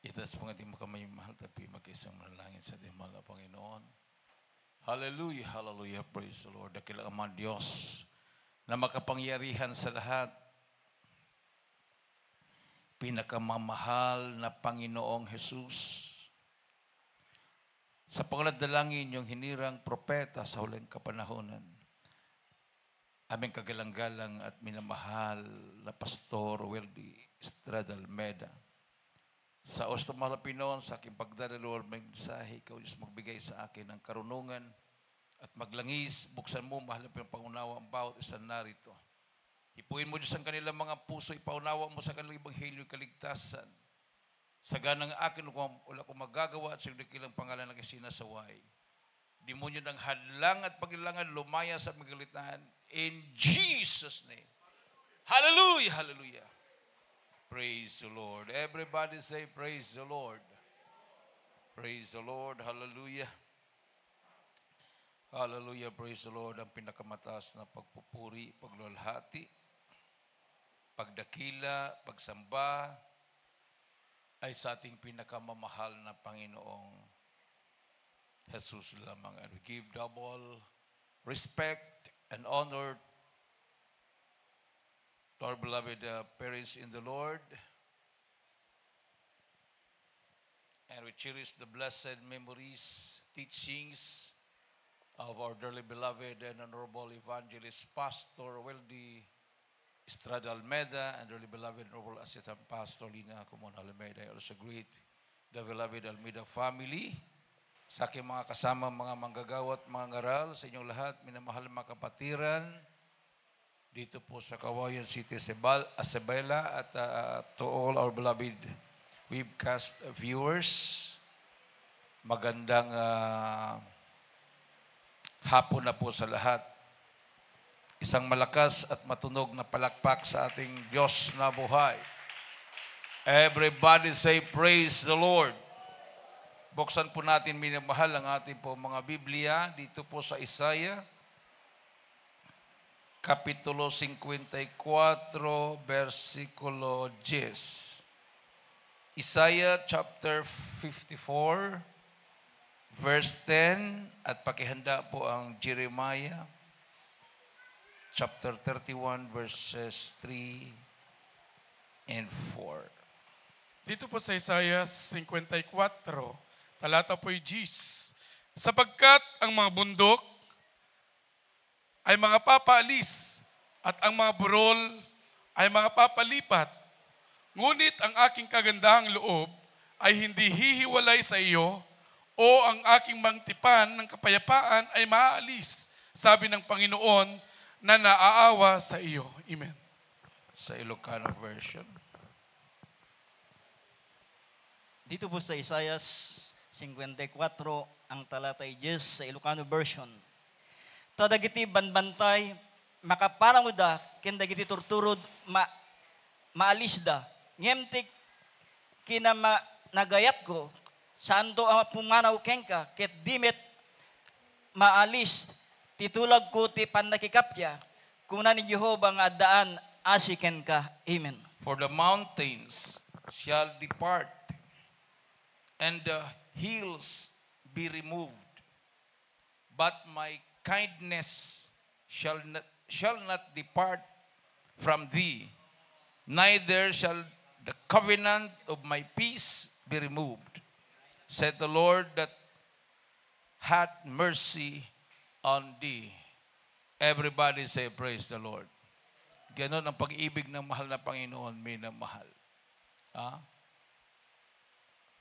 Itaas po ang ating makamay, mahal tapi, mag-isang manalangin sa ating mahal na Panginoon. Hallelujah, hallelujah, praise the Lord. Dakilang Ama Diyos na makapangyarihan sa lahat, pinakamamahal na Panginoong Jesus. Sa pangaladalangin yung hinirang propeta sa huling kapanahonan, aming kagalang-galang at minamahal na Pastor Weldy Estrada Almeda. Sa oras na mahal na Pinoon, sa aking pagdadalo at mensahe, ikaw Diyos magbigay sa akin ng karunungan at maglangis, buksan mo, mahal na Pangunawa ang bawat isang narito. Ipuin mo Diyos ang kanilang mga puso, ipaunawa mo sa kanilang ebanghelyo kaligtasan. Saganang akin, wala kong magagawa at sa dakilang pangalan ng isinasaway. Demonyo ng hadlang at pagilangan, lumaya sa magalitan. In Jesus' name. Hallelujah, hallelujah. Praise the Lord. Everybody say, praise the Lord. Praise the Lord. Hallelujah. Hallelujah. Praise the Lord. Ang pinakamataas na pagpupuri, paglulhati, pagdakila, pagsamba, ay sa ating pinakamamahal na Panginoong Jesus lamang. And we give double respect and honor to our beloved parents in the Lord, and we cherish the blessed memories, teachings of our dearly beloved and honorable evangelist Pastor Weldy Estrada Almeda and dearly beloved honorable assistant Pastor Lina Kumon Almeda. I also greet the beloved Almeda family, sa aking mga kasama, mga manggagawa at mga ngaral, sa inyong lahat, minamahal mga kapatiran, dito po sa Kawayan City, Isabela, at to all our beloved webcast viewers, magandang hapon na po sa lahat. Isang malakas at matunog na palakpak sa ating Diyos na buhay. Everybody say, praise the Lord. Buksan po natin, minamahal, ang ating po mga Biblia, dito po sa Isaiah, Kapitulo 54, versikulo 10. Isaiah chapter 54, verse 10, at pakihanda po ang Jeremiah chapter 31, verses 3 and 4. Dito po sa Isaiah 54, talata po'y 10. Sapagkat ang mga bundok ay mga papaalis at ang mga burol ay mga papalipat. Ngunit ang aking kagandahang loob ay hindi hihiwalay sa iyo, o ang aking mangtipan ng kapayapaan ay maaalis, sabi ng Panginoon na naaawa sa iyo. Amen. Sa Ilocano version. Dito po sa Isaiah 54, ang talatay 10 sa Ilocano version. Tadagiti banbantay, makaparanguda, ken dagiti turturod, maalis da. Ngemtik, nagayat ko, santo ang pumanaw kenka, ket dimet maalis, titulag ko ti panakikapya, kuna ni Jehova nga daan, asiken ka. Amen. For the mountains shall depart, and the hills be removed, but my kindness shall not depart from thee, neither shall the covenant of my peace be removed, said the Lord that hath mercy on thee. Everybody say, praise the Lord. Ganon ang pag-ibig ng mahal na Panginoon, minamahal.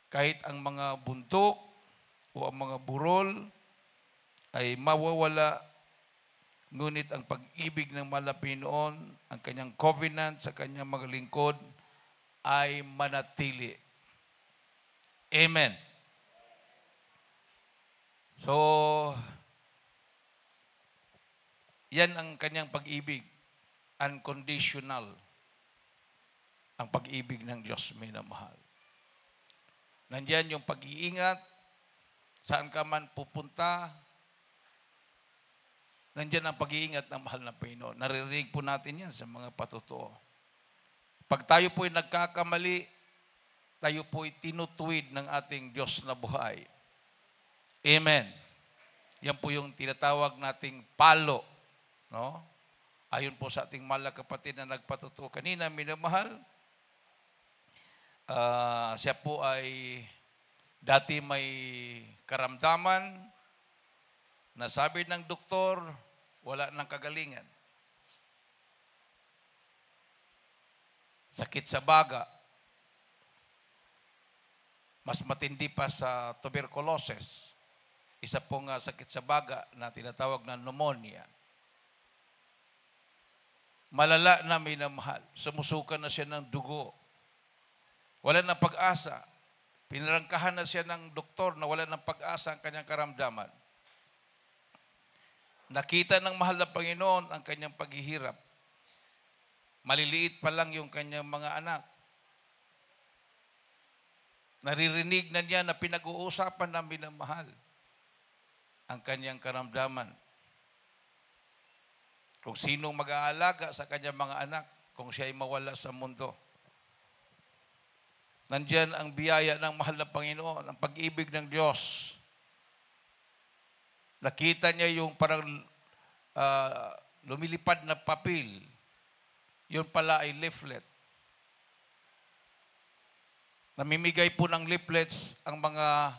Kahit ang mga bundok o ang mga burol ay mawawala, ngunit ang pag-ibig ng mahal na Panginoon, ang kanyang covenant sa kanyang mga lingkod ay manatili. Amen. So, yan ang kanyang pag-ibig. Unconditional. Ang pag-ibig ng Diyos, minamahal. Nandiyan yung pag-iingat, saan ka man pupunta, nandiyan ang pag-iingat ng mahal na Panginoon. Naririnig po natin yan sa mga patotoo. Pag tayo po'y nagkakamali, tayo po'y tinutuwid ng ating Diyos na buhay. Amen. Yan po yung tinatawag nating palo. No? Ayon po sa ating mahal na kapatid na nagpatuto kanina, minamahal, siya po ay dati may karamdaman na sabi ng doktor, wala nang kagalingan. Sakit sa baga. Mas matindi pa sa tuberculosis. Isa pong sakit sa baga na tinatawag na pneumonia. Malala na minamahal. Sumusuka na siya ng dugo. Wala ng pag-asa. Pinarangkahan na siya ng doktor na wala ng pag-asa ang kanyang karamdaman. Nakita ng mahal na Panginoon ang kanyang paghihirap. Maliliit pa lang yung kanyang mga anak. Naririnig na niya na pinag-uusapan ng minamahal ang kanyang karamdaman. Kung sinong mag-aalaga sa kanyang mga anak, kung siya ay mawala sa mundo. Nandiyan ang biyaya ng mahal na Panginoon, ang pag-ibig ng Diyos. Nakita niya yung parang lumilipad na papel. Yun pala ay leaflet. Namimigay po ng leaflets ang mga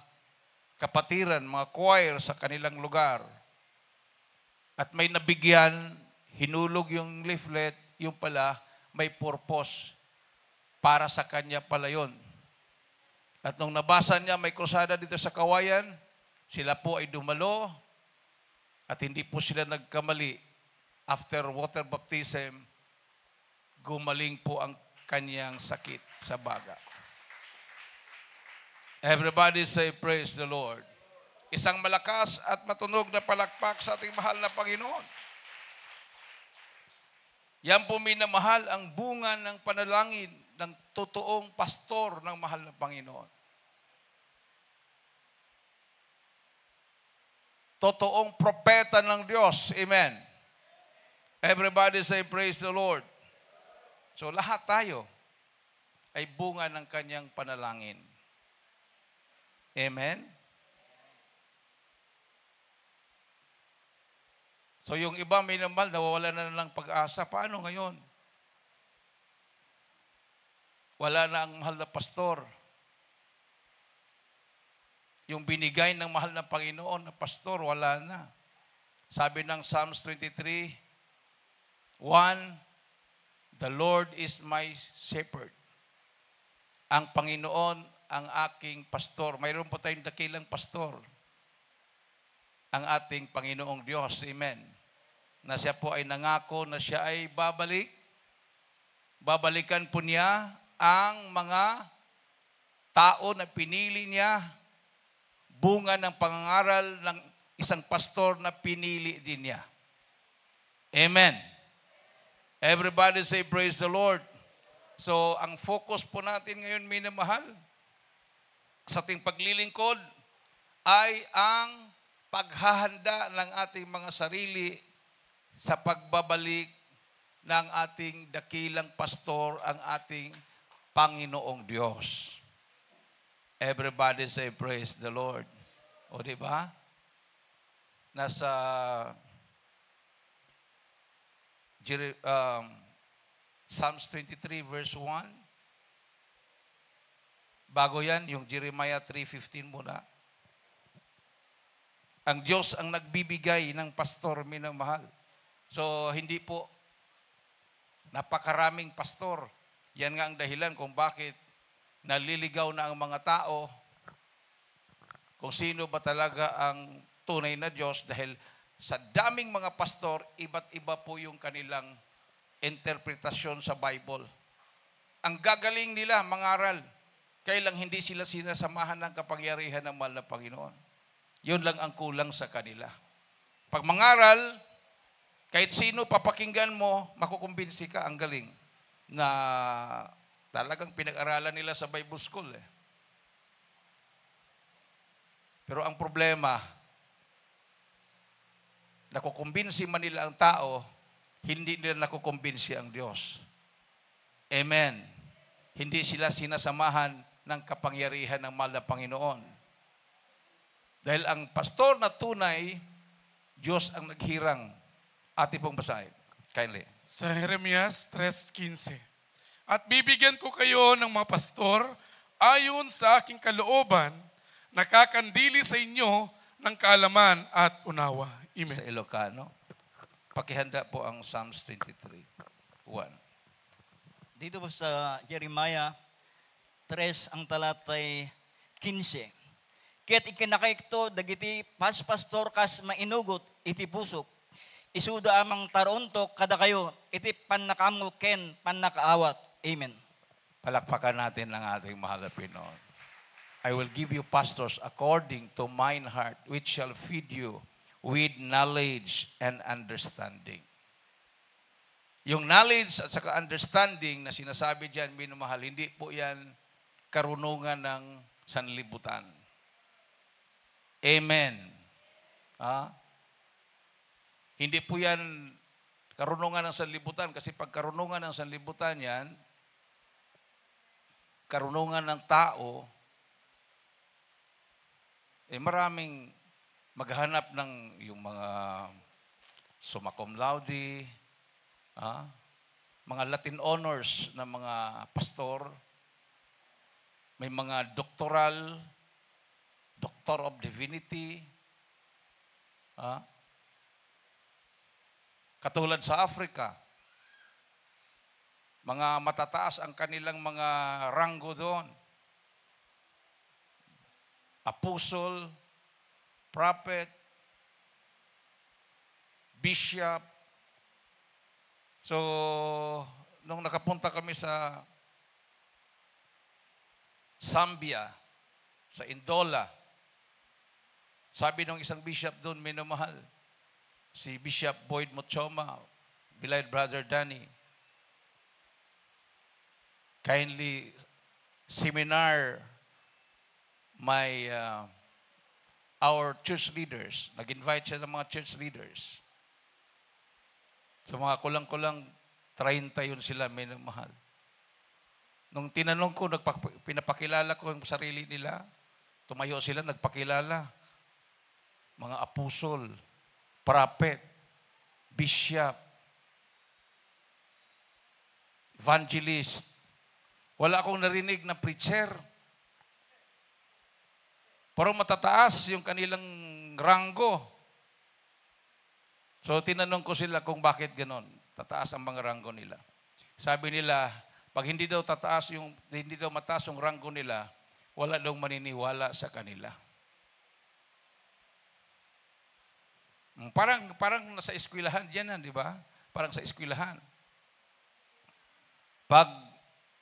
kapatiran, mga choir sa kanilang lugar. At may nabigyan, hinulog yung leaflet, yung pala may purpose. Para sa kanya pala yun. At nung nabasa niya, may krusada dito sa Kawayan, sila po ay dumalo at hindi po sila nagkamali. After water baptism, gumaling po ang kanyang sakit sa baga. Everybody say, praise the Lord. Isang malakas at matunog na palakpak sa ating mahal na Panginoon. Yan po minamahal ang bunga ng panalangin ng totoong pastor ng mahal na Panginoon. Totoong propeta ng Diyos. Amen. Everybody say, praise the Lord. So lahat tayo ay bunga ng kanyang panalangin. Amen? So yung iba minamahal, nawawala na ng pag-asa. Paano ngayon? Wala na ang mahal na pastor. Yung binigay ng mahal na Panginoon na pastor, wala na. Sabi ng Psalms 23:1, the Lord is my shepherd. Ang Panginoon ang aking pastor. Mayroon po tayong dakilang pastor. Ang ating Panginoong Diyos. Amen. Na siya po ay nangako na siya ay babalik. Babalikan po niya ang mga tao na pinili niya, bunga ng pangangaral ng isang pastor na pinili din niya. Amen. Everybody say praise the Lord. So, ang focus po natin ngayon, minamahal, sa ating paglilingkod ay ang paghahanda ng ating mga sarili sa pagbabalik ng ating dakilang pastor, ang ating Panginoong Diyos. Everybody say praise the Lord. O diba? Nasa Psalms 23 verse 1. Bago yan, yung Jeremiah 3:15 muna. Ang Diyos ang nagbibigay ng pastor, minamahal. So, hindi po napakaraming pastor. Yan nga ang dahilan kung bakit naliligaw na ang mga tao kung sino ba talaga ang tunay na Diyos dahil sa daming mga pastor, iba't iba po yung kanilang interpretasyon sa Bible. Ang gagaling nila, mangaral. Kailang hindi sila sinasamahan ng kapangyarihan ng mahal na Panginoon. Yun lang ang kulang sa kanila. Pag mangaral, kahit sino papakinggan mo, makukumbinsi ka, ang galing. Na talagang pinag-aralan nila sa Bible School. Pero ang problema, nakukumbinsi man nila ang tao, hindi nila nakukumbinsi ang Diyos. Amen. Hindi sila sinasamahan ng kapangyarihan ng mahal na Panginoon. Dahil ang pastor na tunay, Diyos ang naghirang. Ati pong basahin. Kindly. Sa Jeremias 3:15. At bibigyan ko kayo ng mga pastor ayon sa aking kalooban, nakakandili sa inyo ng kaalaman at unawa. Amen. Sa Ilocano. Pakihanda po ang Psalms 23:1. Dito po sa Jeremiah 3, ang talatay 15. Kaya't ikinakaikto, dagiti pastor kas mainugot, iti pusok. Isuda amang tarontok kada kayo, iti panakamuken, panakaawat. Amen. Palakpakan natin ang ating mahal na Pinoon. I will give you pastors according to mine heart, which shall feed you with knowledge and understanding. Yung knowledge at saka understanding na sinasabi dyan, minamahal, hindi po yan karunungan ng sanlibutan. Amen. Hindi po yan karunungan ng sanlibutan, kasi pag karunungan ng sanlibutan yan, karunungan ng tao, maraming maghanap ng yung mga summa cum laude, mga Latin honors na mga pastor, may mga doctor of divinity, katulad sa Africa, mga matataas ang kanilang mga ranggo doon. Apostle, prophet, bishop. So, nung nakapunta kami sa Zambia, sa Indola, sabi ng isang bishop doon, minamahal, si Bishop Boyd Mochoma, beloved brother Danny, kindly seminar our church leaders. Nag-invite siya ng mga church leaders. So mga kulang-kulang 30 yun sila, minamahal. Nung tinanong ko, pinapakilala ko ang sarili nila, tumayo sila, nagpakilala. Mga apostol, prophet, bishop, evangelist. Wala akong narinig na preacher. Parang matataas yung kanilang ranggo. So tinanong ko sila kung bakit ganon. Tataas ang mga ranggo nila. Sabi nila, pag hindi daw mataas yung ranggo nila, wala daw maniniwala sa kanila. Parang nasa eskwelahan diyan, di ba? Parang sa eskwelahan. Pag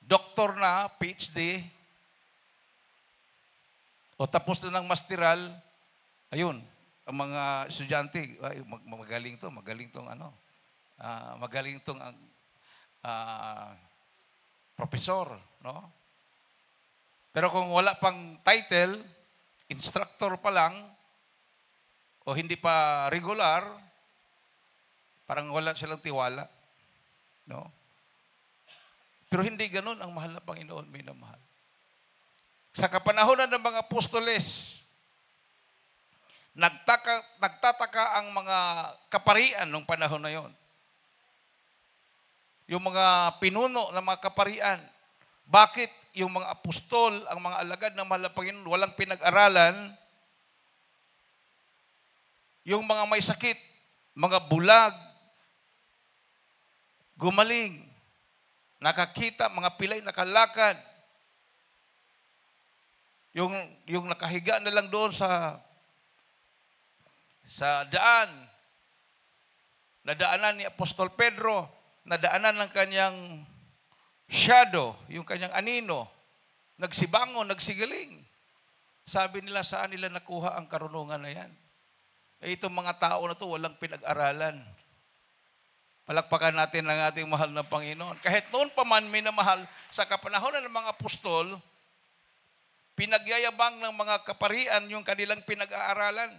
doktor na, PhD, o tapos na ng masteral, ayun, ang mga estudyante, ay, magaling tong professor, no? Pero kung wala pang title, instructor pa lang, o hindi pa regular, parang wala silang tiwala, no? Pero hindi ganun ang mahal na Panginoon, minamahal. Sa kapanahonan ng mga apostoles, nagtataka ang mga kaparian nung panahon na yon. Yung mga pinuno ng mga kaparian, bakit yung mga apostol, ang mga alagad ng mahal na Panginoon, walang pinag-aralan? Yung mga may sakit, mga bulag, gumaling, nakakita, mga pilay, nakalakad. Yung nakahiga na lang doon sa daan, nadaanan ni Apostol Pedro, nadaanan ng kanyang shadow, yung kanyang anino, nagsibangon, nagsigaling. Sabi nila, saan nila nakuha ang karunungan na yan? Itong mga tao na to walang pinag-aralan. Palakpakan natin ang ating mahal na Panginoon. Kahit noon pa man, minamahal, sa kapanahonan ng mga apostol, pinagyayabang ng mga kaparian yung kanilang pinag-aaralan.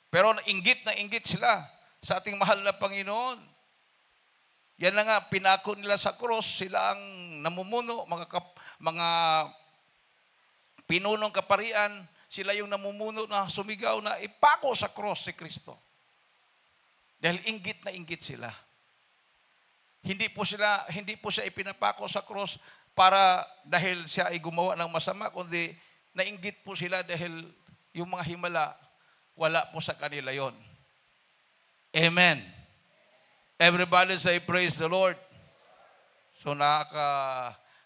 Pero inggit na inggit sila sa ating mahal na Panginoon. Yan na nga, pinako nila sa krus, sila ang namumuno, mga pinunong kaparian, sila yung namumuno na sumigaw na ipako sa cross si Kristo. Dahil inggit na inggit sila. Hindi po siya ipinapako sa cross para dahil siya ay gumawa ng masama, kundi nainggit po sila dahil yung mga himala, wala po sa kanila yon. Amen. Everybody say praise the Lord. So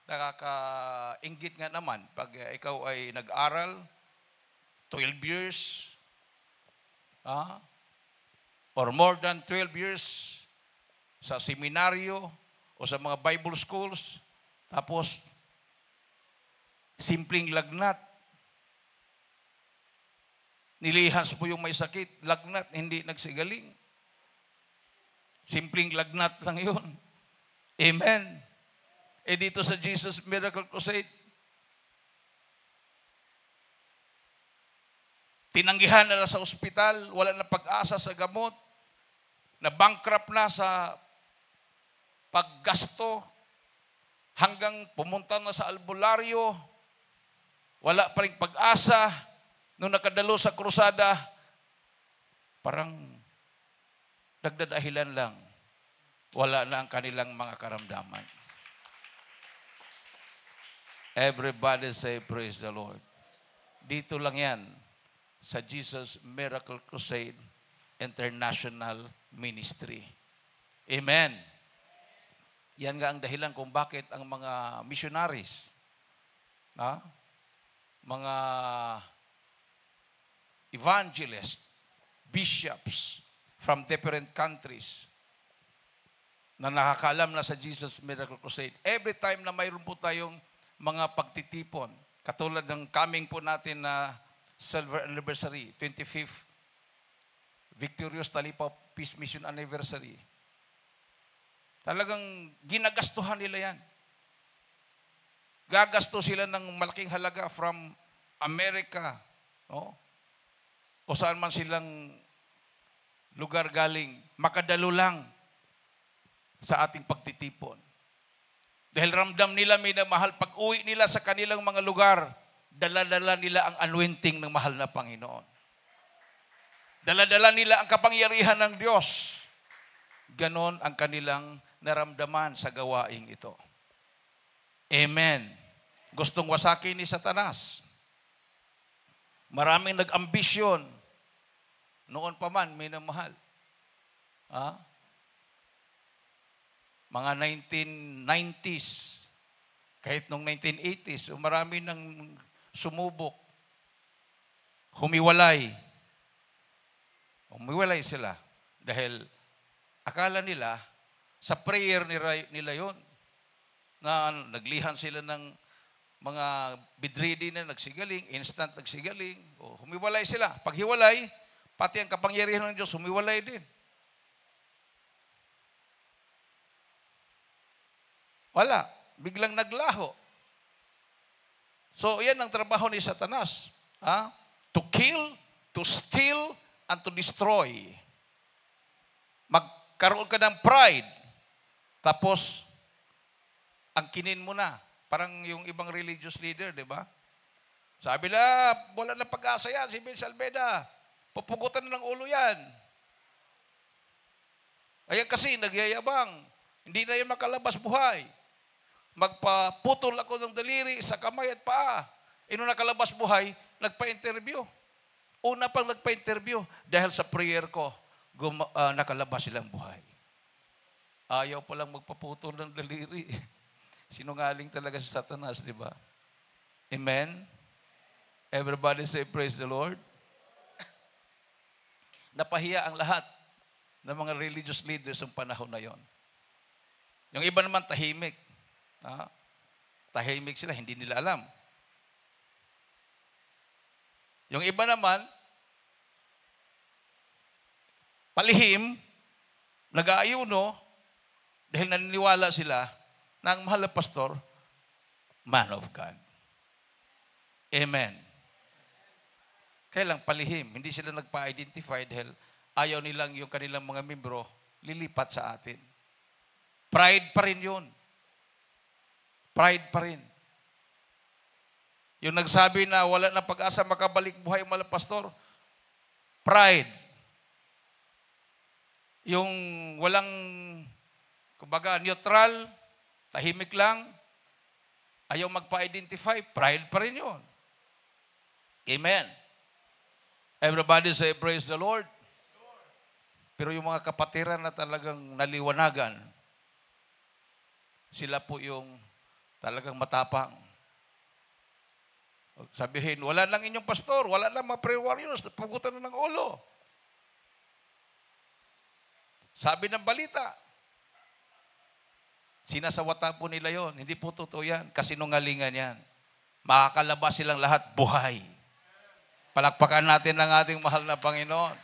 nakaka-inggit nga naman pag ikaw ay nag-aral 12 years or more than 12 years sa seminaryo o sa mga Bible schools, tapos simpleng lagnat. Nilihas po yung may sakit, lagnat, hindi nagsigaling. Simpleng lagnat lang yun. Amen. Dito sa Jesus Miracle Crusade, tinanggihan na sa ospital, wala na pag-asa sa gamot, na bankrupt na sa paggasto, hanggang pumunta na sa albularyo, wala pa rin pag-asa. Nung nakadalo sa krusada, parang nagdadahilan lang. Wala na ang kanilang mga karamdaman. Everybody say praise the Lord. Dito lang yan sa Jesus Miracle Crusade International Ministry. Amen. Yan nga ang dahilan kung bakit ang mga missionaries, mga evangelists, bishops from different countries na nakakaalam na sa Jesus Miracle Crusade, every time na mayroon po tayong mga pagtitipon, katulad ng coming po natin na silver anniversary, 25th Victorious Talipa Peace Mission Anniversary, talagang ginagastuhan nila yan. Gagasto sila ng malaking halaga from America, o saan man silang lugar galing, makadalo lang sa ating pagtitipon. Dahil ramdam nila, minamahal, pag uwi nila sa kanilang mga lugar, dala-dala nila ang anointing ng mahal na Panginoon. Dala-dala nila ang kapangyarihan ng Diyos. Ganon ang kanilang naramdaman sa gawaing ito. Amen. Gustong wasakin ni Satanas. Maraming nag-ambisyon. Noon pa man, minamahal. Mga 1990s, kahit noong 1980s, marami nang sumubok. Humiwalay sila. Dahil akala nila, sa prayer nila yon, na naglihan sila ng mga bedridden na nagsigaling, instant nagsigaling, humiwalay sila. Pag hiwalay, pati ang kapangyarihan ng Diyos, humiwalay din. Wala. Biglang naglaho. So, yan ang trabaho ni Satanas. To kill, to steal, and to destroy. Magkaroon ka ng pride. Tapos, angkinin mo na. Parang yung ibang religious leader, di ba? Sabi na, wala na pag-asa yan, si Vince Almeida. Pupugutan na ng ulo yan. Ayan kasi, nagyayabang. Hindi na yan makalabas buhay. Magpaputol ako ng daliri sa kamay at paa. Nung nakalabas buhay, nagpa-interview. Una pang nagpa-interview, dahil sa prayer ko, nakalabas silang buhay. Ayaw palang magpaputol ng daliri. Sinungaling talaga si Satanas, di ba? Amen? Everybody say praise the Lord. Napahiya ang lahat ng mga religious leaders ng panahon na yon. Yung iba naman tahimik. Tahimik sila, hindi nila alam. Yung iba naman, palihim, nag-aayuno, dahil naniniwala sila na ang mahal na pastor, man of God. Amen. Kaya lang palihim, hindi sila nagpa-identify dahil ayaw nilang yung kanilang mga membro lilipat sa atin. Pride pa rin yun. Pride pa rin. Yung nagsabi na wala na pag-asa makabalik buhay ang mga pastor, pride. Yung walang, kumbaga, neutral, tahimik lang, ayaw magpa-identify, pride pa rin yun. Amen. Everybody say, praise the Lord. Pero yung mga kapatiran na talagang naliwanagan, sila po yung talagang matapang. Sabihin, wala lang inyong pastor, wala lang mga prayer warriors, pugutan na ng ulo. Sabi ng balita, sinasawata po nila yon. Hindi po totoo yan, kasinungalingan yan. Makakalabas silang lahat buhay. Palakpakan natin ang ating mahal na Panginoon.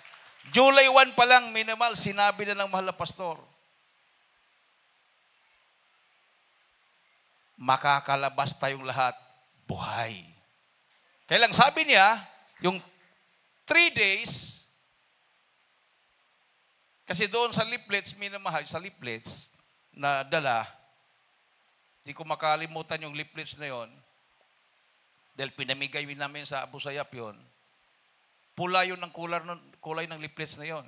July 1 pa lang, minimal, sinabi na ng mahal na pastor, makakalabas tayong lahat buhay. Kaya lang sabi niya, yung 3 days, kasi doon sa leaflets, minamahal, sa leaflets na dala, di ko makalimutan yung leaflets na yon, dahil pinamigay namin sa Abu Sayyaf yon, pula yun ng kulay ng leaflets na yon.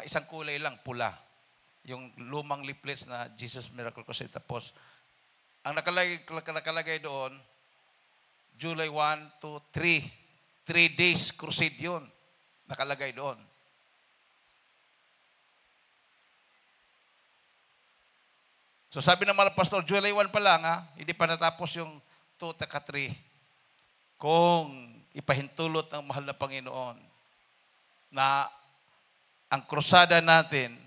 Isang kulay lang, pula. Yung lumang leaflets na Jesus Miracle Crusade. Tapos, ang nakalagay doon, July 1 to 3. 3 days crusade yun. Nakalagay doon. So sabi ng mga pastor, July 1 pa lang, hindi pa natapos yung 2 at 3. Kung ipahintulot ng mahal na Panginoon na ang krusada natin,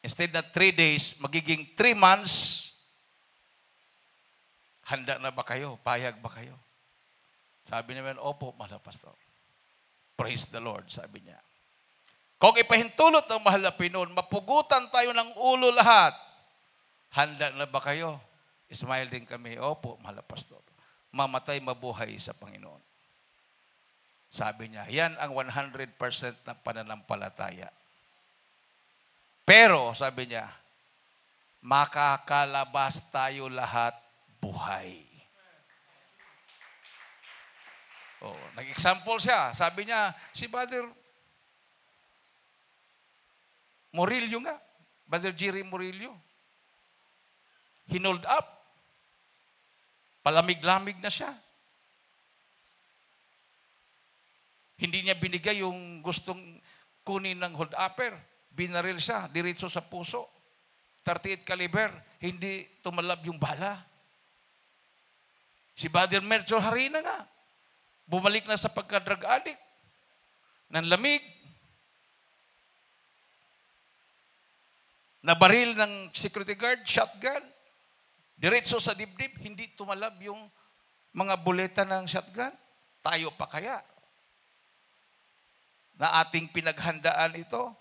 instead na 3 days, magiging 3 months, handa na ba kayo? Payag ba kayo? Sabi naman, opo, mahal na pastor. Praise the Lord, sabi niya. Kung ipahintulot ng mahal na Panginoon, mapugutan tayo ng ulo lahat. Handa na ba kayo? Smile din kami. Opo, mahal na pastor. Mamatay, mabuhay sa Panginoon. Sabi niya, yan ang 100% ng pananampalataya. Pero, sabi niya, makakalabas tayo lahat buhay. Oh, nag-example siya. Sabi niya, si Brother Murillo nga. Brother Jerry Murillo. Hinold up. Palamig-lamig na siya. Hindi niya binigay yung gustong kunin ng hold upper. Binaril siya, diretso sa puso. 38 caliber, hindi tumalab yung bala. Si Brother Melchor Harina nga, bumalik na sa pagka-drug addict. Nanlamig. Nabaril ng security guard, shotgun. Diretso sa dibdib, hindi tumalab yung mga buleta ng shotgun. Tayo pa kaya? Na ating pinaghandaan ito.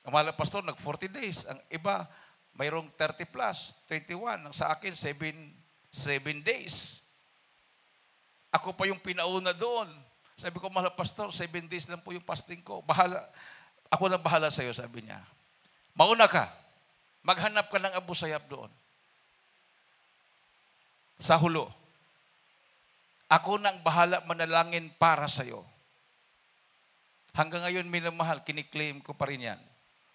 Ang mga pastor, nag-40 days. Ang iba, mayroong 30 plus, 21. Ang sa akin, 7 days. Ako pa yung pinauna doon. Sabi ko, mahal pastor, 7 days lang po yung fasting ko. Ako na bahala sa'yo, sabi niya. Mauna ka. Maghanap ka ng Abu Sayyaf doon. Sa hulo. Ako nang bahala manalangin para sa'yo. Hanggang ngayon, minamahal, kiniklaim ko pa rin yan.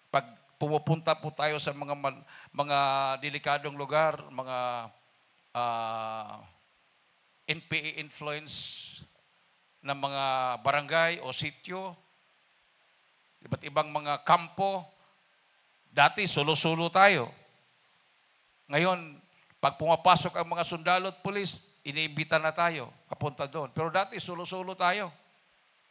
Pag pumupunta po tayo sa mga delikadong lugar, mga NPA influence ng mga barangay o sityo, iba't ibang mga kampo. Dati, sulo-sulo tayo. Ngayon, pag pumapasok ang mga sundalo at pulis, iniimbita na tayo, kapunta doon. Pero dati, sulo-sulo tayo.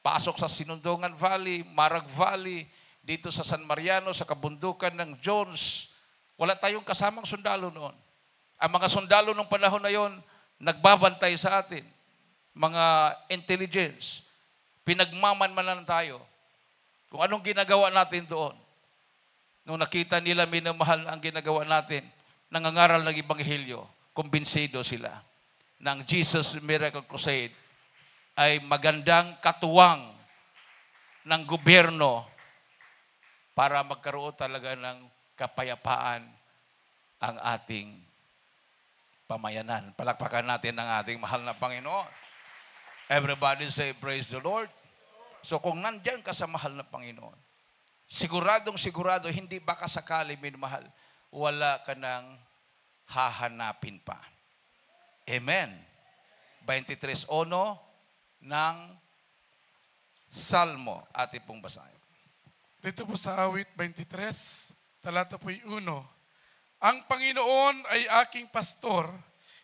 Pasok sa Sinundungan Valley, Marag Valley, dito sa San Mariano, sa kabundukan ng Jones. Wala tayong kasamang sundalo noon. Ang mga sundalo ng panahon na yon, nagbabantay sa atin. Mga intelligence. Pinagmamanmanan tayo. Kung anong ginagawa natin doon. Nung nakita nila minamahal ang ginagawa natin, nangangaral ng Ebanghelyo, kumbinsido sila ng Jesus Miracle Crusade ay magandang katuwang ng gobyerno para magkaroon talaga ng kapayapaan ang ating pamayanan. Palakpakan natin ang ating mahal na Panginoon. Everybody say, praise the Lord. So kung nandyan ka sa mahal na Panginoon, siguradong sigurado, hindi baka sakali minamahal, wala ka nang hahanapin pa. Amen. 23:1 ng Salmo, ating pong basahin. Dito po sa awit 23, talata po 1. Ang Panginoon ay aking pastor,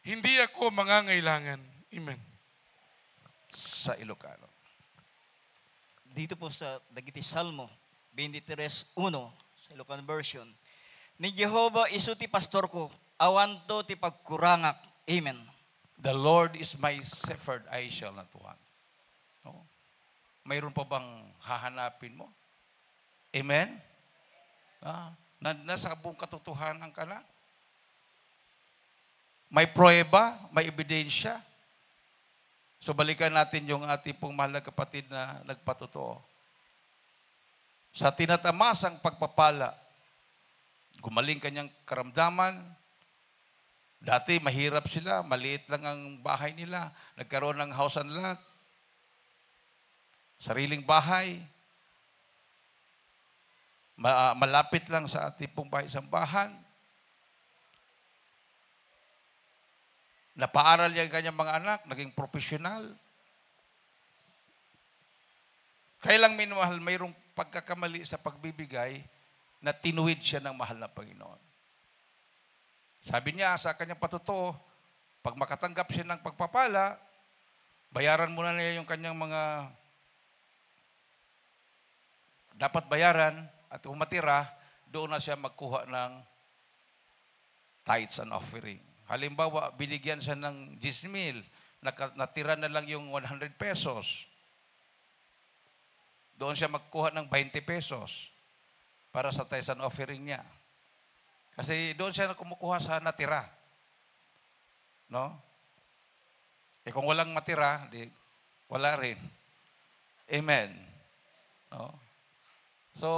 hindi ako mangangailangan. Amen. Sa Ilocano. Dito po sa dagiti Salmo 23:1 sa Ilocano version. Ni Jehova isu ti pastor ko, awan to ti pagkurangak. Amen. The Lord is my shepherd, I shall not want. No? Mayroon pa bang hahanapin mo? Amen? Nasa buong katotohanan ka na? May prueba, may ebidensya. So balikan natin yung ating pong mahal na kapatid na nagpatotoo. Sa tinatamasang pagpapala, gumaling kanyang karamdaman. Dati mahirap sila, maliit lang ang bahay nila. Nagkaroon ng house and lot. Sariling bahay. Malapit lang sa ating pong bahay sambahan. Napaaral niya ang kanyang mga anak, naging profesional. Kailang minamahal, mayroong pagkakamali sa pagbibigay na tinuwid siya ng mahal na Panginoon. Sabi niya sa kanyang patutuo, pag makatanggap siya ng pagpapala, bayaran muna niya yung kanyang mga dapat bayaran at kung matira, doon na siya magkuha ng tithes and offering. Halimbawa, binigyan siya ng 10,000, natira na lang yung 100 pesos. Doon siya magkuha ng 20 pesos para sa tithes and offering niya. Kasi doon siya kumukuha sa natira. No? Kung walang matira, wala rin. Amen. No? So,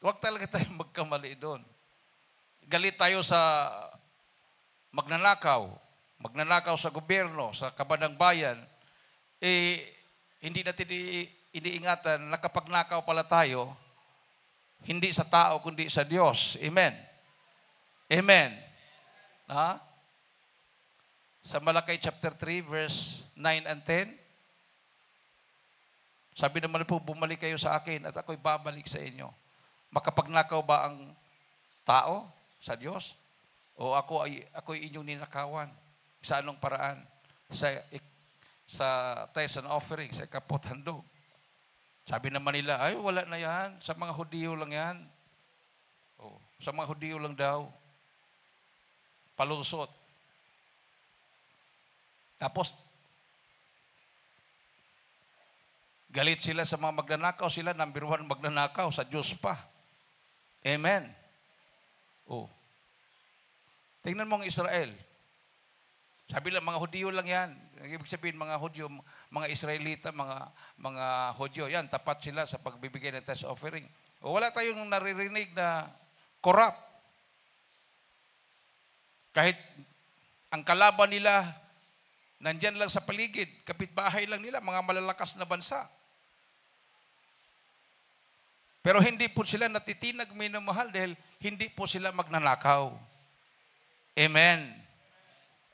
huwag talaga tayong magkamali doon. Galit tayo sa magnanakaw sa gobyerno, sa kabadang bayan, hindi natin iniingatan na kapag nakaw pala tayo, hindi sa tao, kundi sa Diyos. Amen. Amen. Ha? Sa Malakay chapter 3, verse 9 and 10, sabi naman po, bumalik kayo sa akin at ako'y babalik sa inyo. Makapagnakaw ba ang tao sa Diyos? O ako'y inyong ninakawan? Sa anong paraan? Sa tithes and offering, sa kapothandog. Sabi naman nila, ay wala na yan. Sa mga Hudiyo lang yan. Sa mga Hudiyo lang daw. Palusot. Tapos, galit sila sa mga magnanakaw. Sila, number 1 magnanakaw. Sa Diyos pa. Amen. Tingnan mo ang Israel. Sabi lang, mga Hudiyo lang yan. Ibig sabihin, mga Hudyo, mga Israelita, mga Hudyo, yan, tapat sila sa pagbibigay ng tithes offering. Wala tayong naririnig na corrupt. Kahit ang kalaban nila, nandyan lang sa paligid, kapitbahay lang nila, mga malalakas na bansa. Pero hindi po sila natitinag minamahal dahil hindi po sila magnanakaw. Amen.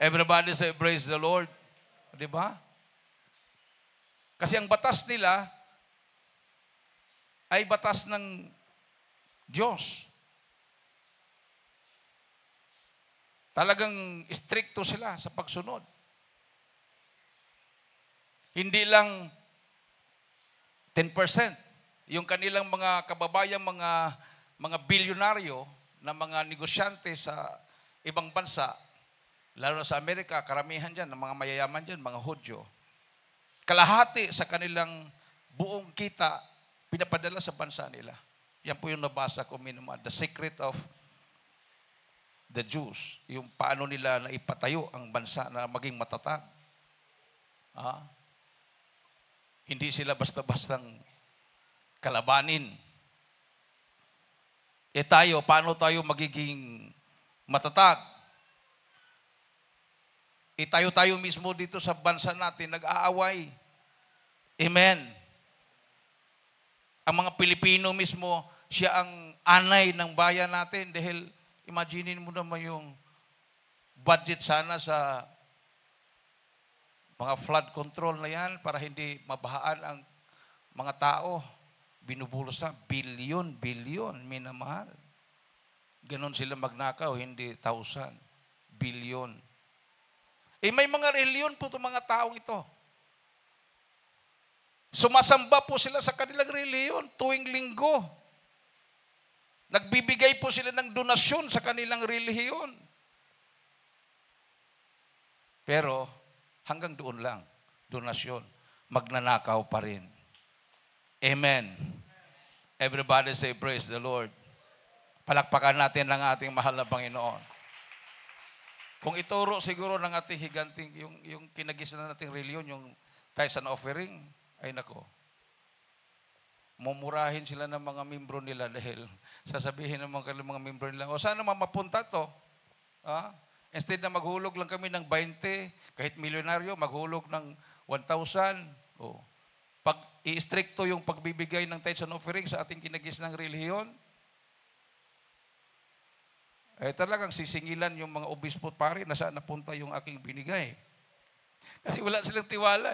Everybody say, praise the Lord. Diba? Kasi ang batas nila ay batas ng Diyos. Talagang stricto sila sa pagsunod. Hindi lang 10%. Yung kanilang mga kababayang mga bilyonaryo na mga negosyante sa ibang bansa, lalo na sa Amerika, karamihan dyan, ng mga mayayaman dyan, mga Hudyo, kalahati sa kanilang buong kita, pinapadala sa bansa nila. Yan po yung nabasa ko minuma, The Secret of the Jews. Yung paano nila na ipatayo ang bansa na maging matatag. Hindi sila basta-bastang kalabanin. Tayo, paano tayo magiging matatag? Tayo mismo dito sa bansa natin, nag-aaway. Amen. Ang mga Pilipino mismo, siya ang anay ng bayan natin dahil imaginin mo naman yung budget sana sa mga flood control na yan para hindi mabahaan ang mga tao. Binubulsa, bilyon, minamahal. Ganon sila magnakaw, hindi 1,000, bilyon. May mga reliyon po itong mga taong ito. Sumasamba po sila sa kanilang reliyon tuwing linggo. Nagbibigay po sila ng donasyon sa kanilang relihiyon. Pero hanggang doon lang, donasyon. Magnanakaw pa rin. Amen. Everybody say praise the Lord. Palakpakan natin ang ating mahal na Panginoon. Kung ituro siguro ng ating higanting, yung kinagisan nating reliyon, yung tithes and offering, ay nako, mumurahin sila ng mga membro nila dahil sasabihin ng mga membro nila, o saan naman mapunta to? Instead na maghulog lang kami ng 20, kahit milyonaryo, maghulog ng 1,000. Pag i-stricto yung pagbibigay ng tithes and offering sa ating kinagisnang relihiyon, talagang sisingilan yung mga obispo at pari na saan napunta yung aking binigay. Kasi wala silang tiwala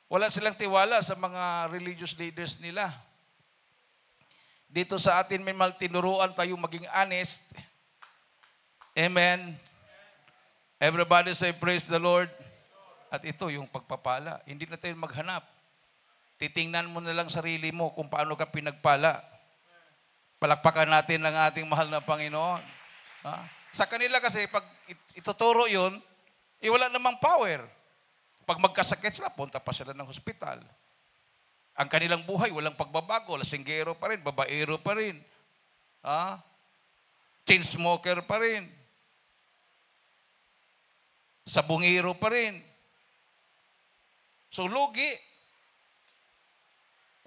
Wala silang tiwala sa mga religious leaders nila. Dito sa atin may tinuruan tayo maging honest. Amen. Everybody say praise the Lord. At ito yung pagpapala. Hindi na tayo maghanap. Titingnan mo na lang sarili mo kung paano ka pinagpala. Palakpakan natin ang ating mahal na Panginoon. Sa kanila kasi, pag ituturo yun, wala namang power. Pag magkasakit sila, punta pa sila ng hospital. Ang kanilang buhay, walang pagbabago. Lasinggero pa rin, babaero pa rin. Chain smoker pa rin. Sabungero pa rin. So, lugi.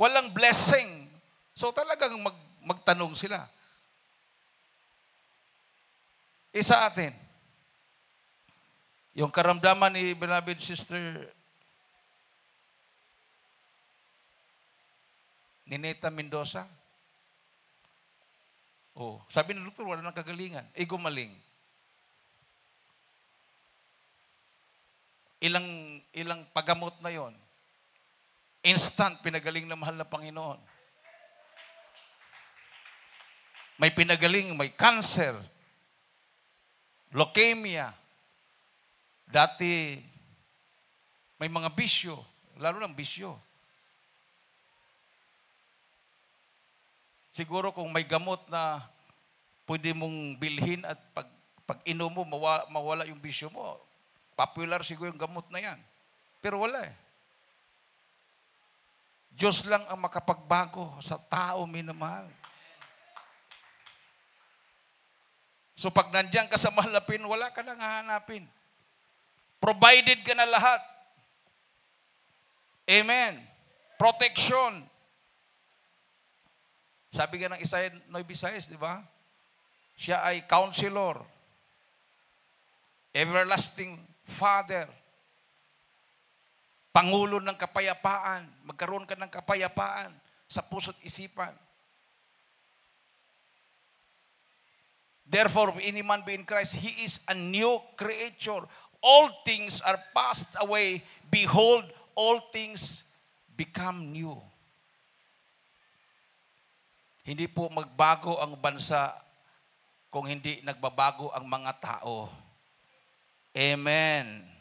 Walang blessing. So, talagang magtanong sila. Isa atin. Yung karamdaman ni beloved sister Nineta Mendoza. Sabi ng doktor, wala nang kagalingan. Gumaling. Ilang paggamot na yon. Instant, pinagaling na mahal na Panginoon. May pinagaling, may cancer, leukemia. Dati, may mga bisyo, lalo ng bisyo. Siguro kung may gamot na pwede mong bilhin at pag inom mo, mawala yung bisyo mo, popular siguro yung gamot na yan. Pero wala Diyos lang ang makapagbago sa tao, minamahal. So pag nandiyan ka sa mahalapin, wala ka nang hahanapin. Provided ka na lahat. Amen. Protection. Sabi nga ng Isaiah 9:6, di ba? Siya ay counselor, everlasting Father, Pangulo ng kapayapaan. Magkaroon ka ng kapayapaan sa puso't isipan. Therefore, if any man be in Christ, he is a new creature. All things are passed away. Behold, all things become new. Hindi po magbago ang bansa kung hindi nagbabago ang mga tao. Amen.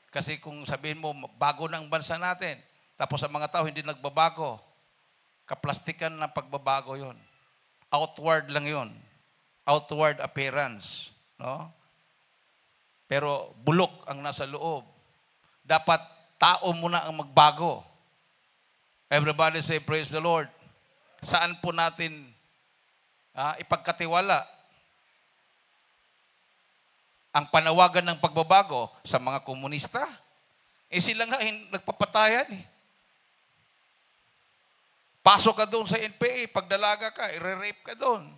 Kasi kung sabihin mo, bago na ang bansa natin, tapos ang mga tao hindi nagbabago, kaplastikan ng pagbabago yon. Outward lang yon. Outward appearance. No? Pero bulok ang nasa loob. Dapat tao muna ang magbago. Everybody say, praise the Lord. Saan po natin ipagkatiwala ang panawagan ng pagbabago sa mga komunista? Sila nga nagpapatayan Pasok ka doon sa NPA, pagdalaga ka, i-rape ka doon.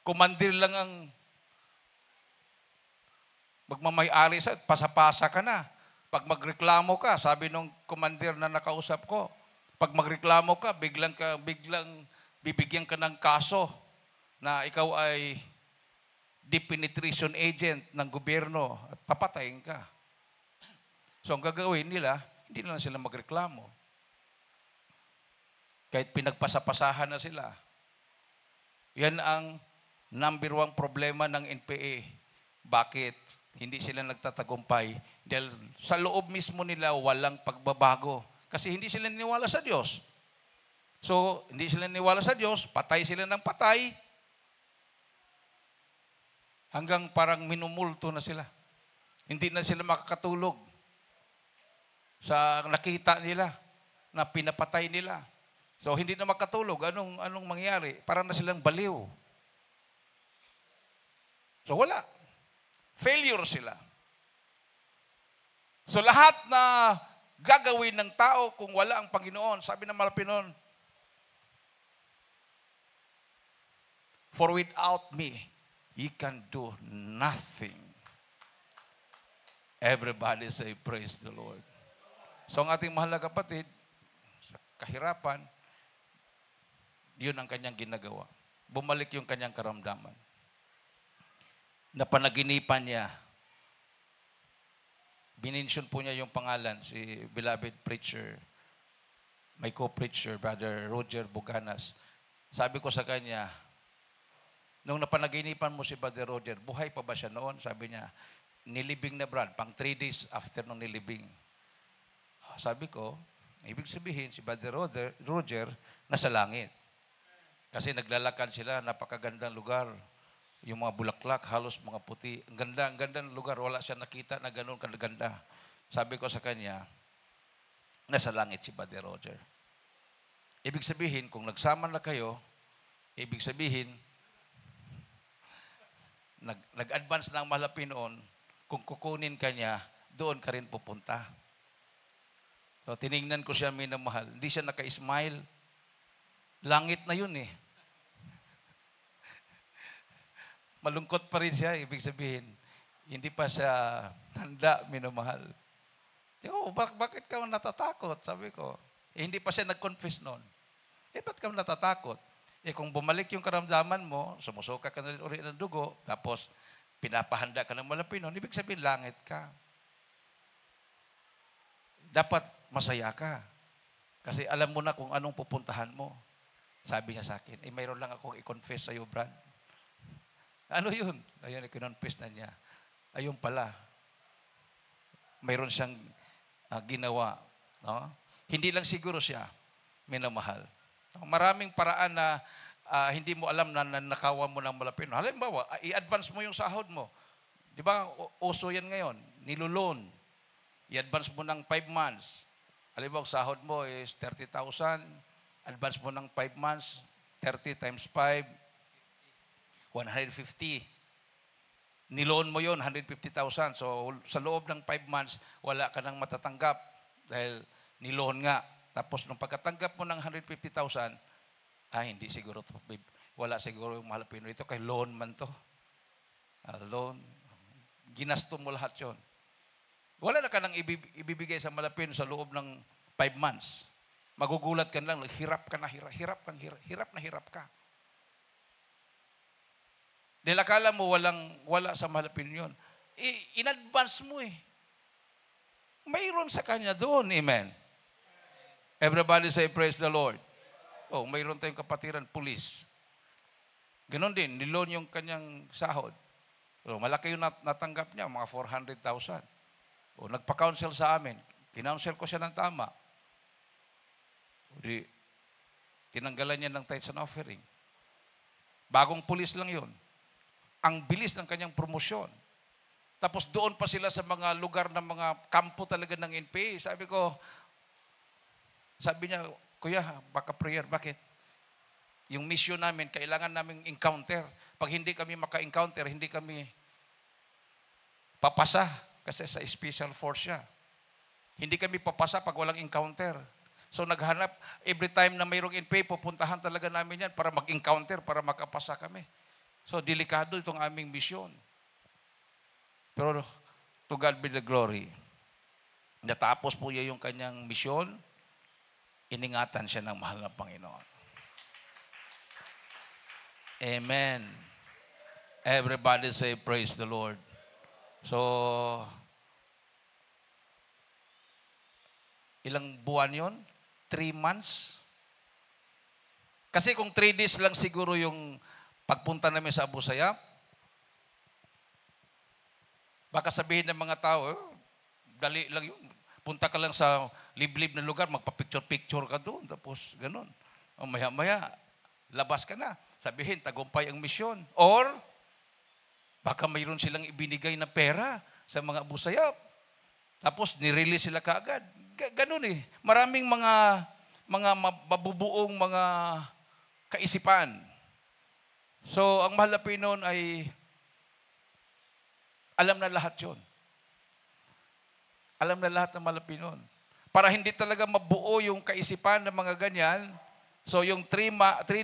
Kumandir lang ang magmamay-ari sa, pasapasa ka na. Pag magreklamo ka, sabi nung commander na nakausap ko, pag magreklamo ka, biglang bibigyan ka ng kaso na ikaw ay depenetration agent ng gobyerno at papatayin ka. So ang gagawin nila, hindi na sila magreklamo. Kahit pinagpasapasahan na sila. Yan ang number 1 problema ng NPA. Bakit hindi sila nagtatagumpay? Dahil sa loob mismo nila walang pagbabago. Kasi hindi sila niniwala sa Diyos. So, hindi sila niniwala sa Diyos, patay sila ng patay. Hanggang parang minumulto na sila. Hindi na sila makakatulog sa nakita nila na pinapatay nila. So, hindi na makatulog. Anong mangyari? Parang na silang baliw. So, wala. Failure sila. So, lahat na gagawin ng tao kung wala ang Panginoon, sabi ng Malapinon, for without me, ye can do nothing. Everybody say, praise the Lord. So, ang ating mahal na kapatid, sa kahirapan, yun ang kanyang ginagawa. Bumalik yung kanyang karamdaman. Napanaginipan niya. Binensyon po niya yung pangalan, si beloved preacher, my co-preacher, Brother Roger Buganas. Sabi ko sa kanya, nung napanaginipan mo si Brother Roger, buhay pa ba siya noon? Sabi niya, nilibing na Brad, pang 3 days after nung nilibing. Sabi ko, ibig sabihin si Brother Roger nasa langit. Kasi naglalakad sila, napakagandang lugar. Yung mga bulaklak, halos mga puti. Ang ganda ng lugar. Wala siya nakita na ganun kaganda. Sabi ko sa kanya, nasa langit si Brother Roger. Ibig sabihin, kung nagsama na kayo, ibig sabihin, nag-advance na ang malapin noon, kung kukunin ka niya, doon ka rin pupunta. So, tiningnan ko siya, minamahal. Hindi siya naka-smile. Langit na yun eh. Malungkot pa rin siya, ibig sabihin. Hindi pa siya handa, minamahal. Oh, bakit ka natatakot? Sabi ko. Hindi pa siya nag-confess noon. Ba't ka natatakot? Kung bumalik yung karamdaman mo, sumusuka ka na rin ng dugo, tapos pinapahanda ka ng malapin noon, ibig sabihin, langit ka. Dapat masaya ka. Kasi alam mo na kung anong pupuntahan mo. Sabi niya sa akin, mayroon lang akong i-confess sa iyo, Brad. Ano yun? Ayun, i-confess na niya. Ayun pala. Mayroon siyang ginawa. No? Hindi lang siguro siya minamahal. Maraming paraan na hindi mo alam na nakawan mo ng malapit. Halimbawa, i-advance mo yung sahod mo. Di ba, uso yan ngayon. Nilulon. I-advance mo ng 5 months. Halimbawa, sahod mo is 30,000. Advance mo ng 5 months. 30 times 5. 150. Niloan mo yon 150,000. So, sa loob ng 5 months, wala ka nang matatanggap dahil niloan nga. Tapos, nung pagkatanggap mo ng 150,000, hindi siguro to. Wala siguro yung mahal Pinoy ito. Kay loan man to. Loan. Ginasto mo lahat yon. Wala na ka nang ibibigay sa malapin sa loob ng 5 months. Magugulat ka lang, hirap ka na, hirap na hirap ka. Dahil akala mo wala sa malapin yun. In-advance mo eh. Mayroon sa kanya doon, amen. Everybody say, praise the Lord. Oh, mayroon tayong kapatiran, pulis. Ganon din, niloan yung kanyang sahod. So, malaki yung natanggap niya, mga 400,000. O, nagpa-counsel sa amin. Kinounsel ko siya ng tama. Di, tinanggalan niya ng tithes and offering. Bagong pulis lang yun. Ang bilis ng kanyang promosyon. Tapos doon pa sila sa mga lugar ng mga kampo talaga ng NPA. Sabi niya, Kuya, baka prayer. Bakit? Yung mission namin, kailangan namin encounter. Pag hindi kami maka-encounter, hindi kami papasa. Kasi sa special force siya. Hindi kami papasa pag walang encounter. So naghanap, every time na mayroong NPA, pupuntahan talaga namin yan para mag-encounter, para makapasa kami. So delikado itong aming misyon. Pero To God be the glory. Natapos po niya yung kanyang misyon, iningatan siya ng mahal na Panginoon. Amen. Everybody say, praise the Lord. So, ilang buwan yon? 3 months? Kasi kung 3 days lang siguro yung pagpunta namin sa Abu Sayyaf, baka sabihin ng mga tao, dali lang yun. Punta ka lang sa liblib na lugar, magpa-picture-picture ka doon, tapos ganun. O maya-maya, labas ka na. Sabihin, tagumpay ang misyon. Or, baka mayroon silang ibinigay na pera sa mga Abu Sayyaf. Tapos, nirelease sila kaagad. Ganun eh. Maraming mga mabubuong mga kaisipan. So, ang mahal na Pinoon ay alam na lahat yun. Alam na lahat ng mahal na Pinoon. Para hindi talaga mabuo yung kaisipan ng mga ganyan, so yung 3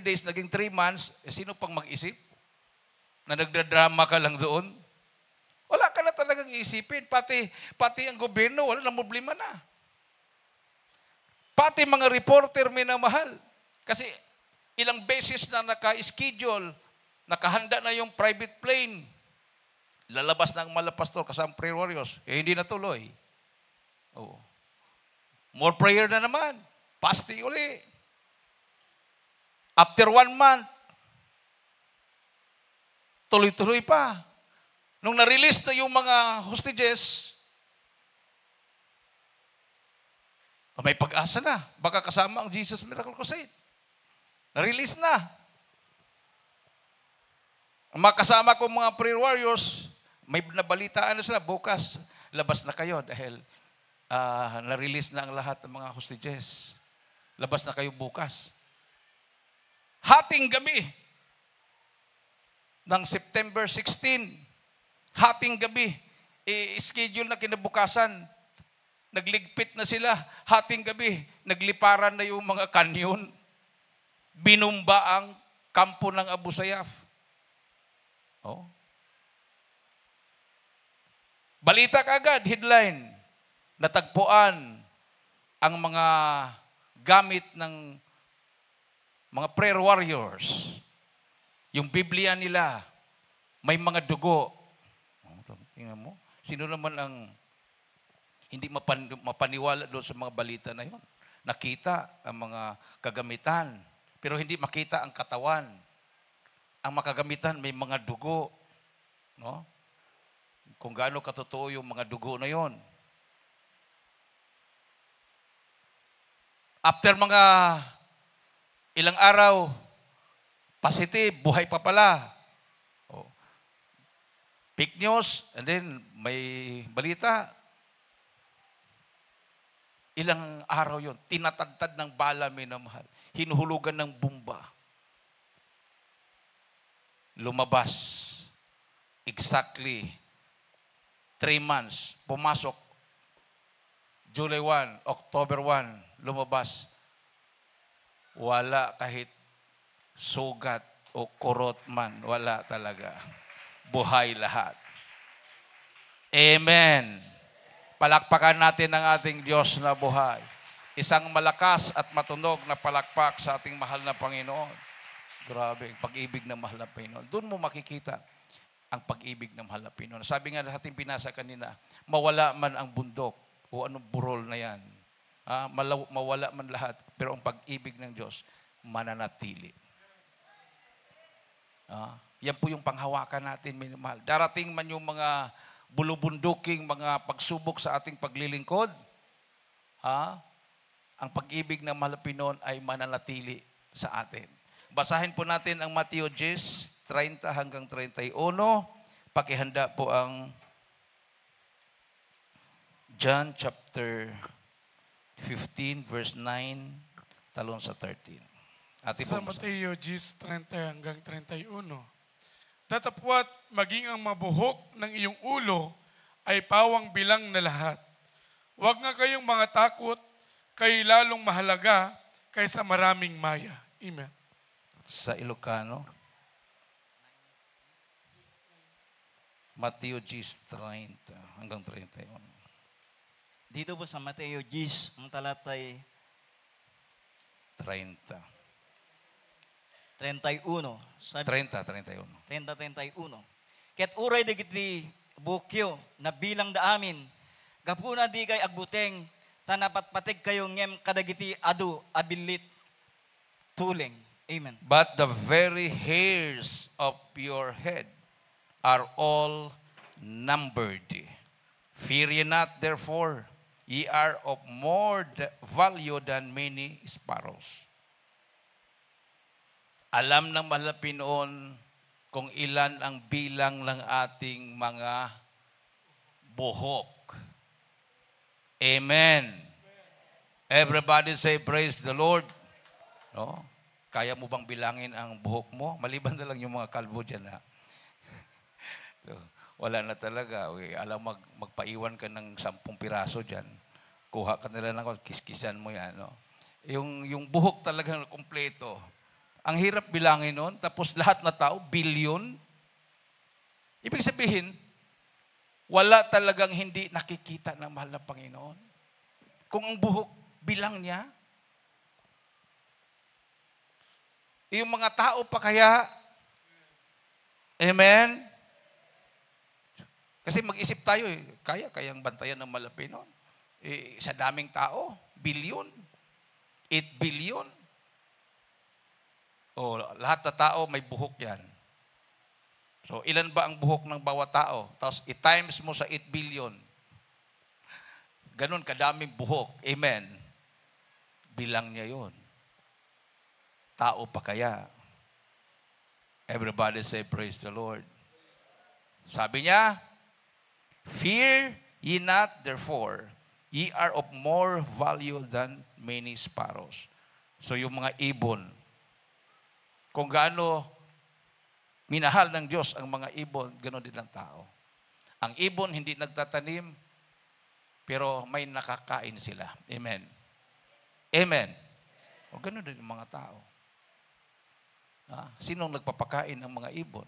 days, naging 3 months, sino pang mag-isip? Na nagdadrama ka lang doon? Wala ka na talagang isipin. Pati ang gobyerno, wala na problema na. Pati mga reporter minamahal. Kasi ilang beses na naka-schedule, nakahanda na yung private plane. Lalabas na ang mga pastor kasama prayer warriors. Hindi natuloy. Oh. More prayer na naman. Fasting uli. After 1 month, tuloy-tuloy pa. Nung na-release na yung mga hostages, may pag-asa na. Baka kasama ang Jesus Miracle Crusade. Na-release na. Ang mga kasama kong mga prayer warriors, may nabalitaan na sila, bukas, labas na kayo dahil na-release na ang lahat ng mga hostages. Labas na kayo bukas. Hating gabi ng September 16, hating gabi, schedule na kinabukasan, nagligpit na sila, hating gabi, nagliparan na yung mga kanyon, binumba ang kampo ng Abu Sayyaf. Oh. Balita kaagad, headline, natagpuan ang mga gamit ng mga prayer warriors. Yung Biblia nila, may mga dugo. Tingnan mo, sino naman ang hindi mapaniwala doon sa mga balita na yun? Nakita ang mga kagamitan, pero hindi makita ang katawan. Ang makagamitan may mga dugo. No? Kung gaano katotoo yung mga dugo na yon. After mga ilang araw, positive, buhay pa pala. Oh. Fake news, and then may balita. Ilang araw yon, tinatagtad ng bala, minamahal. Hinuhulugan ng bomba. Lumabas. Exactly 3 months. Pumasok. July 1, October 1, lumabas. Wala kahit sugat o kurot man. Wala talaga. Buhay lahat. Amen. Palakpakan natin ang ating Diyos na buhay. Isang malakas at matunog na palakpak sa ating mahal na Panginoon. Grabe, pag-ibig ng mahal na Panginoon. Doon mo makikita ang pag-ibig ng mahal na Panginoon. Sabi nga sa ating binasa kanina, mawala man ang bundok o anong burol na yan. Mawala man lahat, pero ang pag-ibig ng Diyos mananatili. Yan po yung panghawakan natin, minamahal. Darating man yung mga bulubunduking, mga pagsubok sa ating paglilingkod, ang pag-ibig ng mahal na Panginoon ay mananatili sa atin. Basahin po natin ang Matthew 10:30 hanggang 31. Pakihanda po ang John chapter 15 verse 9 talon sa 13. Sa Mateo 10:30 hanggang 31. Datapwat maging ang mabuhok ng iyong ulo ay pawang bilang na lahat. Huwag nga kayong mga takot, kayo lalong mahalaga kaysa maraming maya. Amen. Sa Ilocano. Mateo 10:30 hanggang 31. Dito po sa Mateo 10, ang talatay 30. 31. Sabi, 31. 30-31. Ket uray digiti bukyo na bilang da amin, gapuna di kay agbuteng, tanapatpatig kayo ngem kadagiti adu abilit tuling. Amen. But the very hairs of your head are all numbered. Fear ye not, therefore, ye are of more value than many sparrows. Alam ng malapit noon kung ilan ang bilang ng ating mga buhok. Amen. Everybody say, praise the Lord. No? Kaya mo bang bilangin ang buhok mo? Maliban na lang yung mga kalbo dyan. Ha? So, wala na talaga. Okay, alam magpaiwan ka ng 10 piraso dyan. Kuha ka nila ng kiskisan mo yan. No? Yung buhok talaga kompleto. Ang hirap bilangin nun. Tapos lahat na tao, billion. Ibig sabihin, wala talagang hindi nakikita ng mahal na Panginoon. Kung ang buhok bilang niya, yung mga tao pa kaya, amen? Kasi mag-isip tayo, kayang bantayan ng malapi noon. Sa daming tao, billion, 8 billion. Lahat na tao may buhok yan. So, ilan ba ang buhok ng bawat tao? Tapos, i-times mo sa 8 billion. Ganun, kadaming buhok. Amen. Bilang niya yon. Tao pa kaya? Everybody say, praise the Lord. Sabi niya, fear ye not, therefore, ye are of more value than many sparrows. So, yung mga ibon, kung gaano minahal ng Diyos ang mga ibon, gano'n din ang tao. Ang ibon hindi nagtatanim, pero may nakakain sila. Amen. Amen. O gano'n din ang mga tao. Sinong nagpapakain ng mga ibon?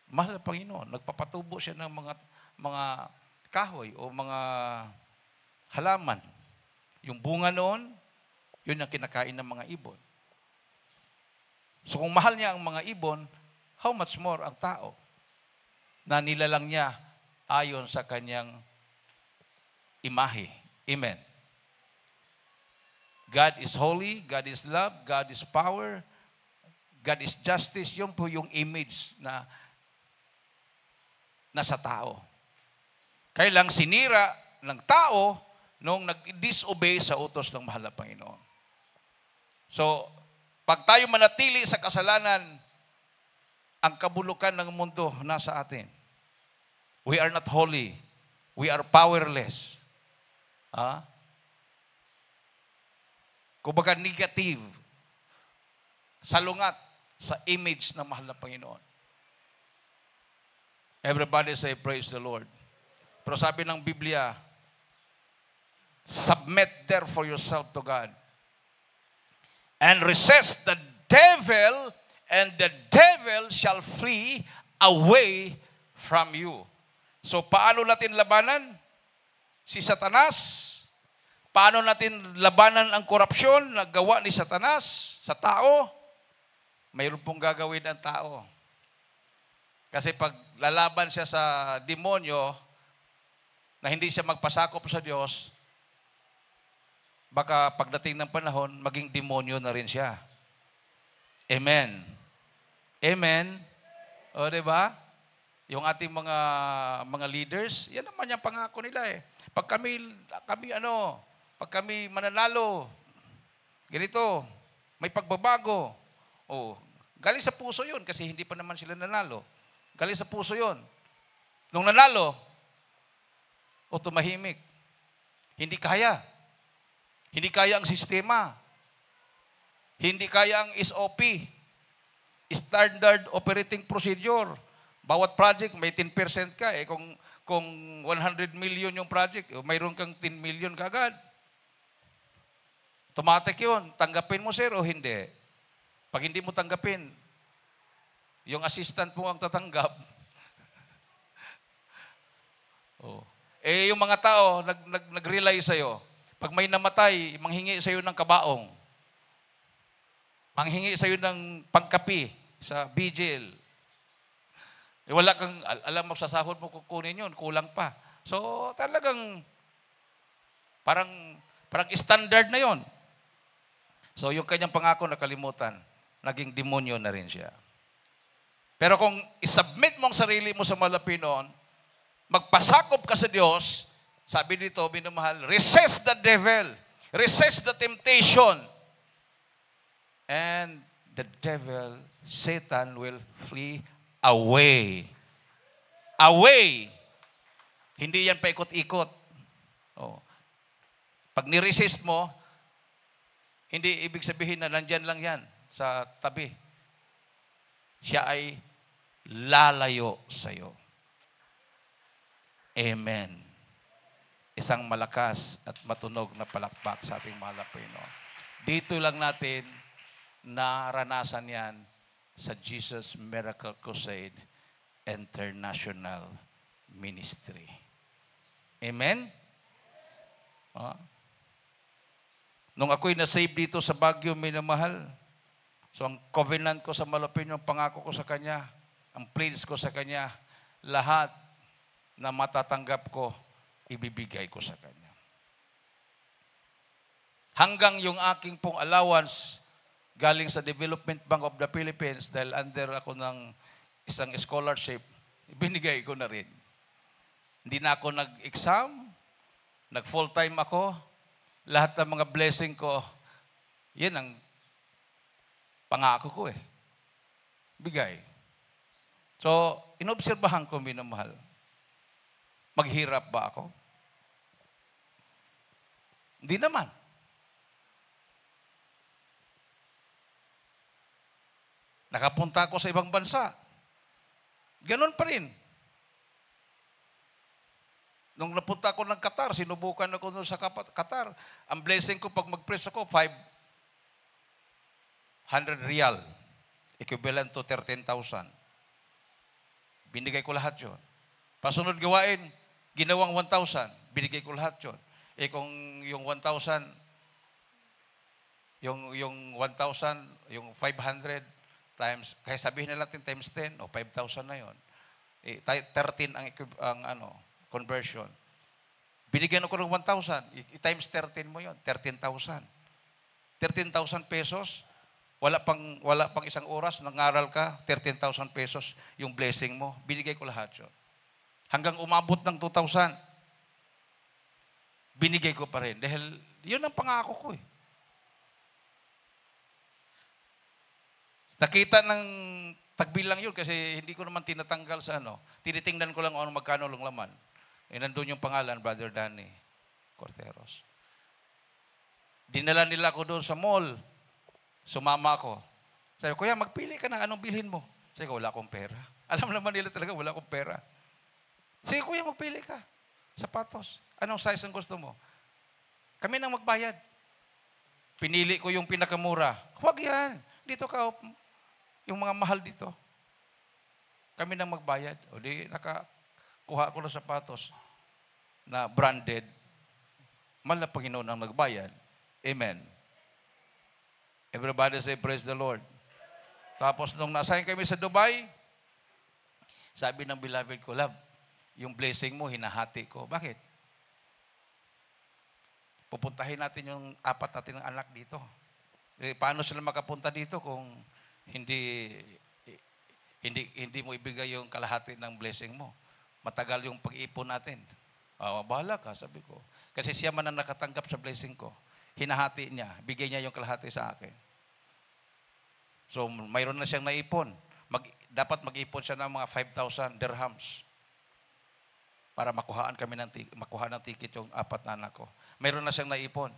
Mahal na Panginoon. Nagpapatubo siya ng mga kahoy o mga halaman. Yung bunga noon, yun ang kinakain ng mga ibon. So kung mahal niya ang mga ibon, how much more ang tao na nilalang niya ayon sa kanyang imahe. Amen. God is holy, God is love, God is power, God is justice. Yun po yung image na nasa tao. Kaya lang sinira ng tao nung nag-disobey sa utos ng mahal na Panginoon. So, pag tayo manatili sa kasalanan, ang kabulukan ng mundo nasa atin. We are not holy. We are powerless. Kumbaga negative. Salungat sa image ng mahal na Panginoon. Everybody say, praise the Lord. Pero sabi ng Biblia, submit therefore yourself to God. And resist the devil, and the devil shall flee away from you. So, paano natin labanan si Satanas? Paano natin labanan ang korupsyon na gawa ni Satanas sa tao? Mayroon pong gagawin ang tao. Kasi pag lalaban siya sa demonyo, na hindi siya magpasakop sa Diyos, baka pagdating ng panahon, maging demonyo na rin siya. Amen. Amen. O, diba? Yung ating mga leaders, yan naman yung pangako nila eh. Pag kami mananalo, ganito, may pagbabago. Galing sa puso yun kasi hindi pa naman sila nanalo. Galing sa puso yun. Nung nanalo, tumahimik. Hindi kaya. Hindi kaya ang sistema. Hindi kaya ang SOP. Standard Operating Procedure. Bawat project, may 10% ka. Kung 100 million yung project, mayroon kang 10 million kagad. Automatic yun. Tanggapin mo, sir, o hindi? Pag hindi mo tanggapin, yung assistant mo ang tatanggap, yung mga tao, nag-rely sa'yo. Pag may namatay, manghingi sa'yo ng kabaong. Manghingi sa'yo ng pangkapi sa vigil. Wala kang, alam mo, sa sahod mo kukunin yun, kulang pa. So, talagang, parang standard na yon. So, yung kanyang pangako nakalimutan, naging demonyo na rin siya. Pero kung isubmit mo ang sarili mo sa malapinon, magpasakop ka sa Diyos, sabi dito, minamahal, resist the devil, resist the temptation, and the devil, Satan, will flee away. Away. Hindi yan paikot-ikot. Oh. Pag niresist mo, hindi ibig sabihin na nandyan lang yan sa tabi. Siya ay lalayo sa'yo. Amen. Isang malakas at matunog na palakpak sa ating mahal na Panginoon. Dito lang natin naranasan yan sa Jesus Miracle Crusade International Ministry. Amen? Nung ako'y nasave dito sa Baguio, minamahal, so ang covenant ko sa Malapin, yung pangako ko sa Kanya, ang pledge ko sa Kanya, lahat na matatanggap ko, ibibigay ko sa Kanya. Hanggang yung aking pong allowance galing sa Development Bank of the Philippines, dahil under ako ng isang scholarship, ibinigay ko na rin. Hindi na ako nag-exam, nag-full-time ako, lahat ng mga blessing ko, yan ang pangako ko eh. Bigay. So, inobserbahan ko, minamahal. Maghirap ba ako? Hindi naman. Nakapunta ako sa ibang bansa. Ganon pa rin. Nung napunta ako ng Qatar, sinubukan ako doon sa Qatar. Ang blessing ko pag mag-press ako, 500 riyal. Equivalent to 13,000. Binigay ko lahat yun. Pasunod gawain, ginawang 1,000. Binigay ko lahat yun. Kung yung 1,000, yung 1,000, yung 500 times, kaya sabihin na natin times 10, o 5,000 na yun. 13 ang conversion. Binigyan ako ng 1,000. Times 13 mo yun. 13,000. 13,000 pesos. Wala pang isang oras. Nangaral ka. 13,000 pesos yung blessing mo. Binigay ko lahat yun. Hanggang umabot ng 2,000. Binigay ko pa rin. Dahil yun ang pangako ko eh. Nakita ng tagbilang yun kasi hindi ko naman tinatanggal sa Tinitingnan ko lang kung magkano lang laman. Nandun yung pangalan, Brother Danny Corteros. Dinala nila ako doon sa mall. Sumama ako. Sabi ko, Kuya, magpili ka na. Anong bilhin mo? Sabi ko, wala akong pera. Alam naman nila talaga, wala akong pera. Sige, Kuya, magpili ka. Sapatos. Anong size ang gusto mo? Kami nang magbayad. Pinili ko yung pinakamura. Huwag yan. Dito ka, yung mga mahal dito. Kami nang magbayad. O di, nakakuha ko ng sapatos na branded. Mahal na Panginoon ang nagbayad. Amen. Everybody say, praise the Lord. Tapos nung na-assign kami sa Dubai, sabi ng beloved ko, love, yung blessing mo, hinahati ko. Bakit? Pupuntahin natin yung 4 natin ng anak dito. Paano sila makapunta dito kung hindi mo ibigay yung kalahati ng blessing mo? Matagal yung pag-iipon natin. Bahala ka, sabi ko. Kasi siya man ang nakatanggap sa blessing ko. Hinahati niya, bigay niya yung kalahati sa akin. So, mayroon na siyang naipon. Dapat mag-ipon siya ng mga 5,000 dirhams para makuha ng ticket yung 4 na anak ko. Mayroon na siyang naipon.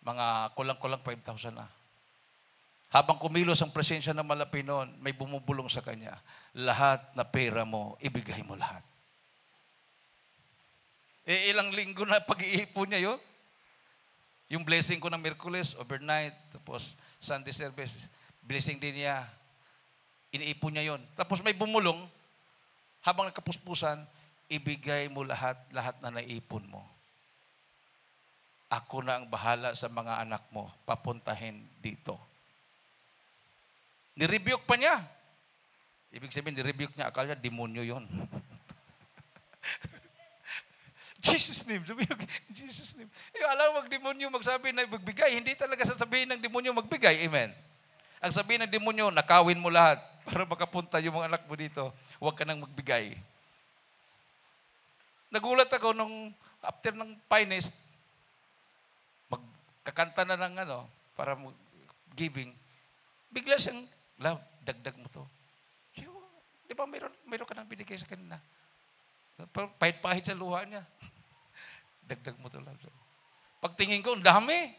Mga kulang-kulang 5,000 na. Habang kumilos ang presensya ng Malapinon, may bumubulong sa kanya. Lahat na pera mo, ibigay mo lahat. Ilang linggo na pag-iipon niya yun. Yung blessing ko ng Miyerkules, overnight, tapos Sunday service, blessing din niya, iniipon niya yun. Tapos may bumulong, habang nakapuspusan, ibigay mo lahat na naipon mo. Ako na ang bahala sa mga anak mo, papuntahin dito. Nirebuke pa niya. Ibig sabihin, nirebuke niya, akala niya, demonyo yun. Jesus name, sabi niya, Jesus name. Alam mo, demonyo magsabi na magbigay, hindi talaga sasabihin ng demonyo magbigay, amen. Ang sabihin ng demonyo, nakawin mo lahat para makapunta yung mga anak mo dito. Huwag ka nang magbigay. Nagulat ako nung after ng finest, magkakanta na ng para giving. Bigla siyang, love, dagdag mo to. Siya, di ba mayroon ka nang binigay sa kanina? Pahit-pahit sa luha niya. Dagdag mo to, love. Pagtingin ko, ang dami.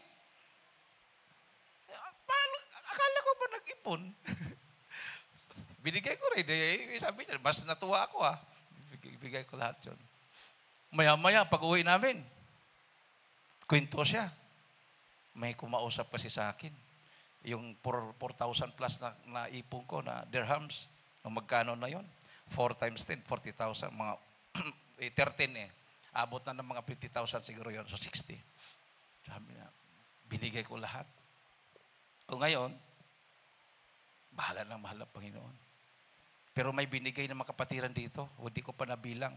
Akala ko ba nag-ipon? Binigay ko rin. Sabi niya, mas natuwa ako Ibigay ko lahat yun. Maya-maya, pag uwi namin, kwento siya. May kumausap kasi sa akin. Yung 4,000 plus na ipon ko na dirhams, ang magkano na yon? 4 times 10, 40,000. Mga 13 Abot na ng mga 50,000 siguro yon. So 60. Sabi niya, binigay ko lahat. O ngayon, bahala ng mahal ang Panginoon. Pero may binigay ng mga kapatiran dito. Hindi ko pa nabilang.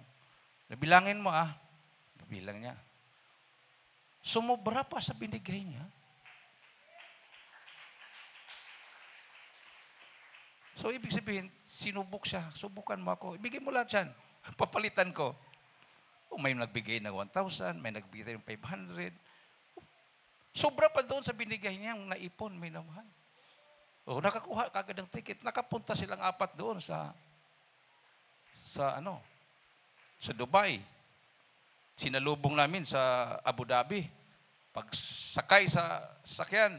Nabilangin mo Nabilang niya. Sumobra pa sa binigay niya. So, ibig sabihin, sinubok siya. Subukan mo ako. Ibigay mo lahat yan. Papalitan ko. May nagbigay ng 1,000, may nagbigay ng 500. Sobra pa doon sa binigay niya, naipon, may naman. Nakakuha kagad ng ticket. Nakapunta silang 4 doon sa Dubai. Sinalubong namin sa Abu Dhabi. Pag sakay sa sakyan,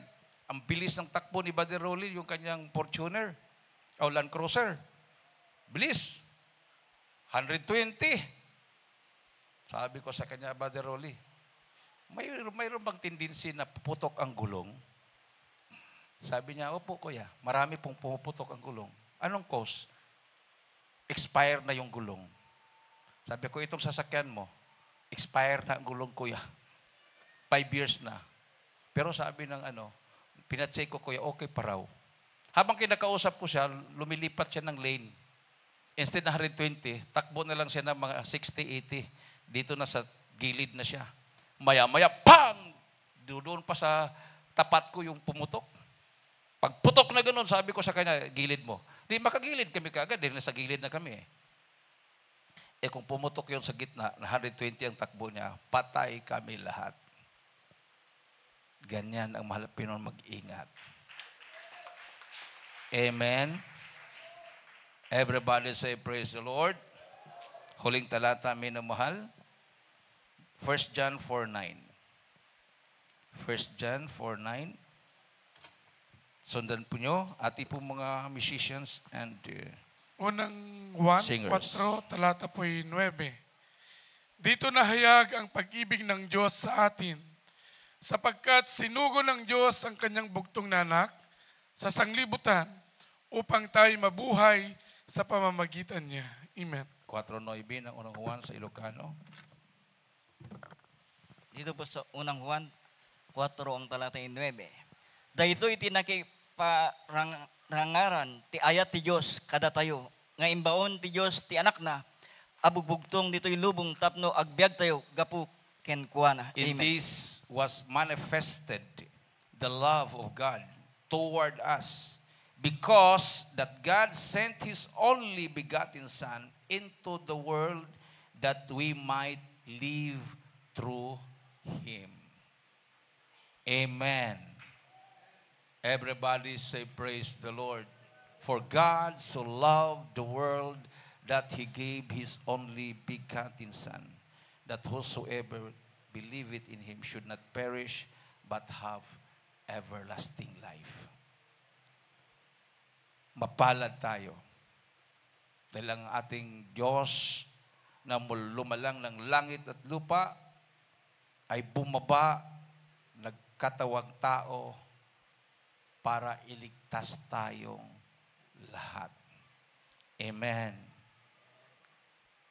ang bilis ng takbo ni Brother Rolly, yung kanyang Fortuner o Land Cruiser. Bilis. 120. Sabi ko sa kanya, Brother Rolly, mayroon bang tendency na puputok ang gulong? Sabi niya, opo kuya, marami pong pumuputok ang gulong. Anong cause? Expire na yung gulong. Sabi ko, itong sasakyan mo, expire na ang gulong kuya. 5 years na. Pero sabi ng pinacheck ko kuya, okay pa raw. Habang kinakausap ko siya, lumilipat siya ng lane. Instead na 120, takbo na lang siya ng mga 60, 80. Dito na sa gilid na siya. Maya-maya, pang! Doon pa sa tapat ko yung pumutok. Pagputok na ganun, sabi ko sa kanya, gilid mo. Di makagilid kami kaagad, dahil nasa gilid na kami. Kung pumutok yun sa gitna, na 120 ang takbo niya, patay kami lahat. Ganyan ang mahal Pinoy mag-ingat. Amen. Everybody say, praise the Lord. Huling talata, minamahal. 1 John 4:9. 1 John 4:9. Sundan po nyo, ati po mga musicians and Unang singers. 1:4, talata po'y 9. Dito nahayag ang pag-ibig ng Diyos sa atin, sapagkat sinugo ng Diyos ang kanyang bugtong na anak sa sanglibutan upang tayo mabuhay sa pamamagitan niya. Amen. 4:9 ng unang Juan sa Ilocano. Dito po sa unang Juan 4 ang talata 9. Dahito iti nakiparangaran ti ayat ti Diyos kada tayo. Nga imbaon ti Diyos ti anak na abugbugtong dito'y lubong tapno agbyag tayo gapu kenkuana. In Amen. this was manifested the love of God toward us, because that God sent His only begotten Son into the world that we might live through Him. Amen. Everybody say, praise the Lord. For God so loved the world that He gave His only begotten Son, that whosoever believeth in Him should not perish, but have everlasting life. Mapalad tayo. Dahil ang ating Diyos na lumalang ng langit at lupa ay bumaba, nagkatawang tao para iligtas tayong lahat. Amen.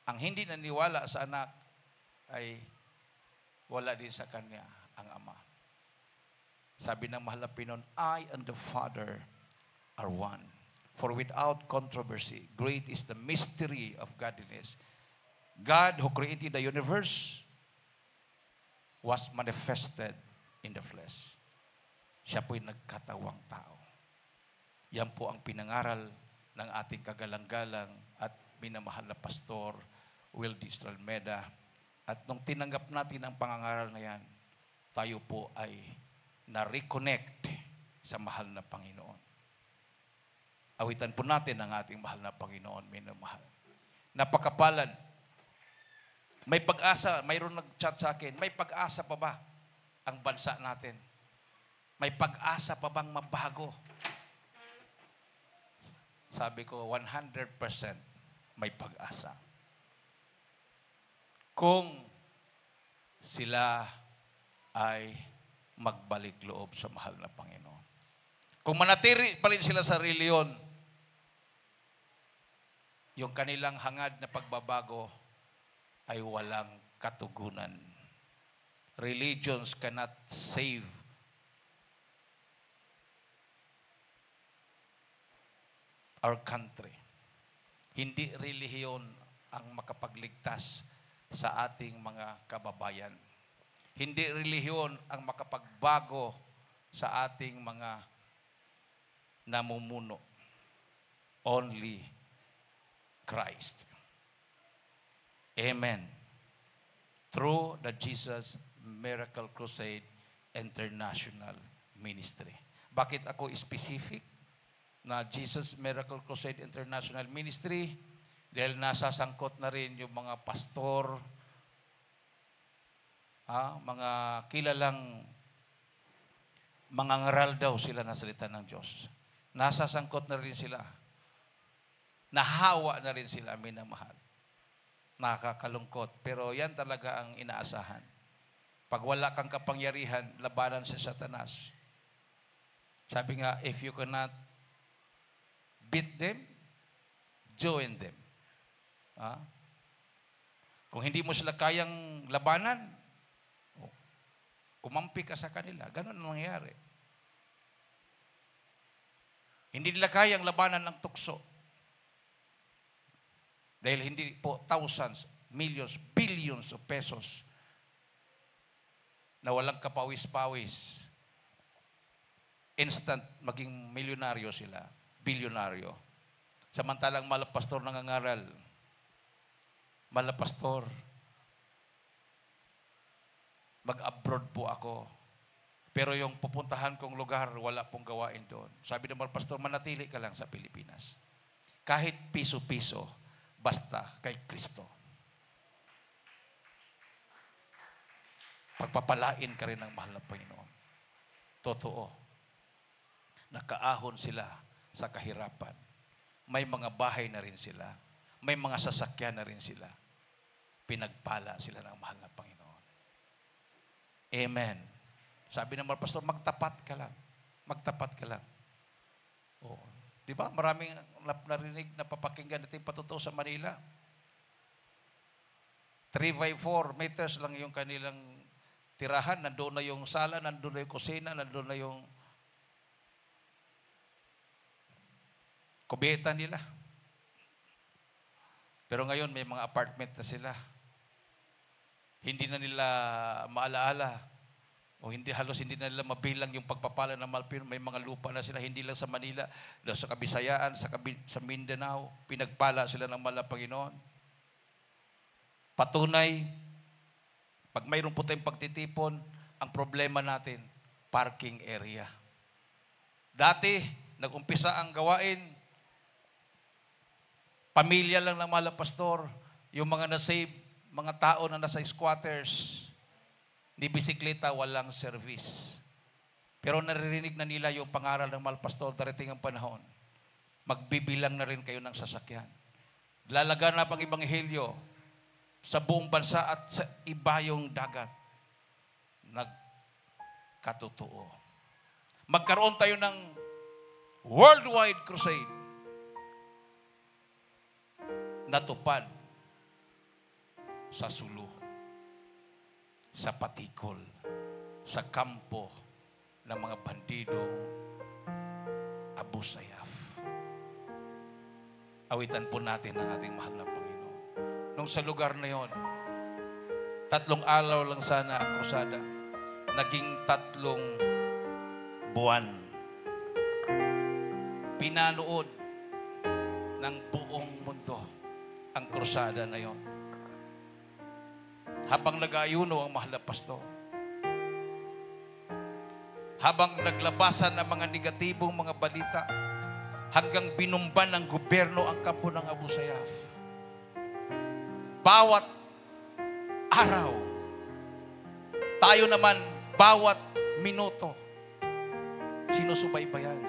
Ang hindi naniwala sa anak ay wala din sa kanya ang ama. Sabi ng mahal na Pinoon, I and the Father are one. For without controversy, great is the mystery of godliness. God who created the universe was manifested in the flesh. Siya po'y nagkatawang tao. Yan po ang pinangaral ng ating kagalang-galang at minamahal na pastor, Wildy Estralmeda. At nung tinanggap natin ang pangangaral na yan, tayo po ay na-reconnect sa mahal na Panginoon. Awitan po natin ang ating mahal na Panginoon, minamahal. Napakapalad. May pag-asa, mayroon nag-chat sa akin, may pag-asa pa ba ang bansa natin? May pag-asa pa bang mabago? Sabi ko, 100% may pag-asa. Kung sila ay magbalik loob sa mahal na Panginoon. Kung manatili pa rin sila sa reliyon, yung kanilang hangad na pagbabago ay walang katugunan. Religions cannot save our country. Hindi relihiyon ang makapagligtas sa ating mga kababayan. Hindi relihiyon ang makapagbago sa ating mga namumuno. Only Christ. Amen. Through the Jesus Miracle Crusade International Ministry. Bakit ako specific na Jesus Miracle Crusade International Ministry? Dahil nasasangkot na rin yung mga pastor, mga kilalang mga ngaral daw sila na salita ng Diyos. Nasasangkot na rin sila. Nahawa na rin sila, minamahal. Nakakalungkot. Pero yan talaga ang inaasahan. Pag wala kang kapangyarihan, labanan sa Satanas. Sabi nga, if you cannot beat them, join them. Kung hindi mo sila kayang labanan, kumampi ka sa kanila. Ganun ang nangyayari. Hindi nila kayang labanan ng tukso. Dahil hindi po thousands, millions, billions of pesos na walang kapawis-pawis. Instant, maging milyonaryo sila. Bilyonaryo. Samantalang malapastor nangangaral. Malapastor, mag-abroad po ako. Pero yung pupuntahan kong lugar, wala pong gawain doon. Sabi ng malapastor, manatili ka lang sa Pilipinas. Kahit piso-piso, basta kay Kristo. Pagpapalain ka rin ng mahal na Panginoon. Totoo. Nakaahon sila sa kahirapan. May mga bahay na rin sila. May mga sasakyan na rin sila. Pinagpala sila ng mahal na Panginoon. Amen. Sabi ng mga pastor, magtapat ka lang. Magtapat ka lang. Oo. Di ba? Maraming narinig na papakinggan natin patutuo sa Manila. 3 by 4 meters lang yung kanilang tirahan. Nandoon na yung sala, nandoon na yung kusina, nandoon na yung kubeta nila. Pero ngayon may mga apartment na sila. Hindi na nila maalaala o halos hindi na nila mabilang yung pagpapala ng Malpino. May mga lupa na sila, hindi lang sa Manila, sa Kabisayaan, sa Mindanao, pinagpala sila ng mahal na Panginoon. Patunay, pag mayroon po tayong pagtitipon, ang problema natin, parking area. Dati, nag-umpisa ang gawain, pamilya lang ng mahal na pastor, yung mga na-save, mga tao na nasa squatters, ni bisikleta, walang service. Pero naririnig na nila yung pangaral ng mahal pastor, darating ang panahon, magbibilang na rin kayo ng sasakyan. Lalaganap ang Ebanghelyo sa buong bansa at sa iba yung dagat. Nagkatotoo. Magkaroon tayo ng worldwide crusade. Natupad sa Sulu, sa Patikol, sa kampo ng mga bandidong Abu Sayyaf. Awitan po natin ang ating mahal na Panginoon. Nung sa lugar na yon, 3 araw lang sana ang krusada. Naging 3 buwan. Pinanood ng buong mundo ang krusada na yon. Habang nag-aayuno ang mahal na pastor, habang naglabasan ng mga negatibong mga balita, hanggang binumban ng gobyerno ang kampo ng Abu Sayyaf. Bawat araw, tayo naman bawat minuto, sinusubaybayan.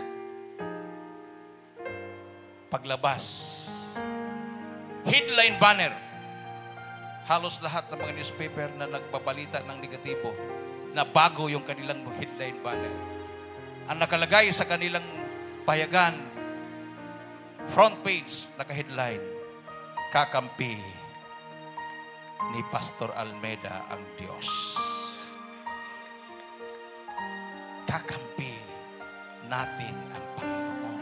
Paglabas, headline banner, halos lahat ng mga newspaper na nagbabalita ng negatibo, na bago yung kanilang headline banner. Ang nakalagay sa kanilang payagan, front page, naka-headline, kakampi ni Pastor Almeda ang Diyos. Kakampi natin ang Panginoon.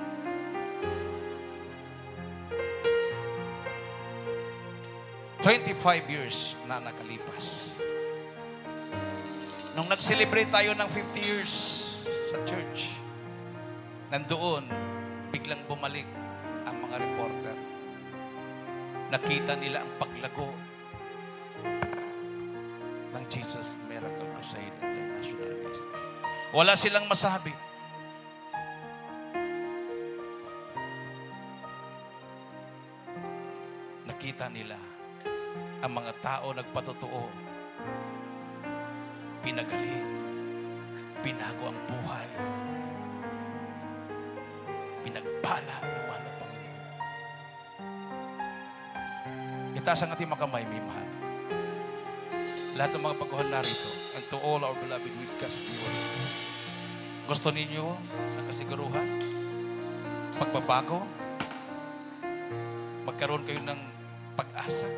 "25 years na nakalipas. Nung nag-celebrate tayo ng 50 years sa church, nandoon, biglang bumalik ang mga reporter. Nakita nila ang paglago ng Jesus Miracle Crusade International Ministry. Wala silang masabi. Nakita nila ang mga tao nagpatotoo, pinagaling, binago ang buhay, pinagpala naman ng Panginoon. Itaas ang ating mga kamay, may mahal. Lahat ng mga pagkuhan narito, and to all our beloved witcast viewers, gusto ninyo ang kasiguruhan, pagbabago, magkaroon kayo ng pag-asa.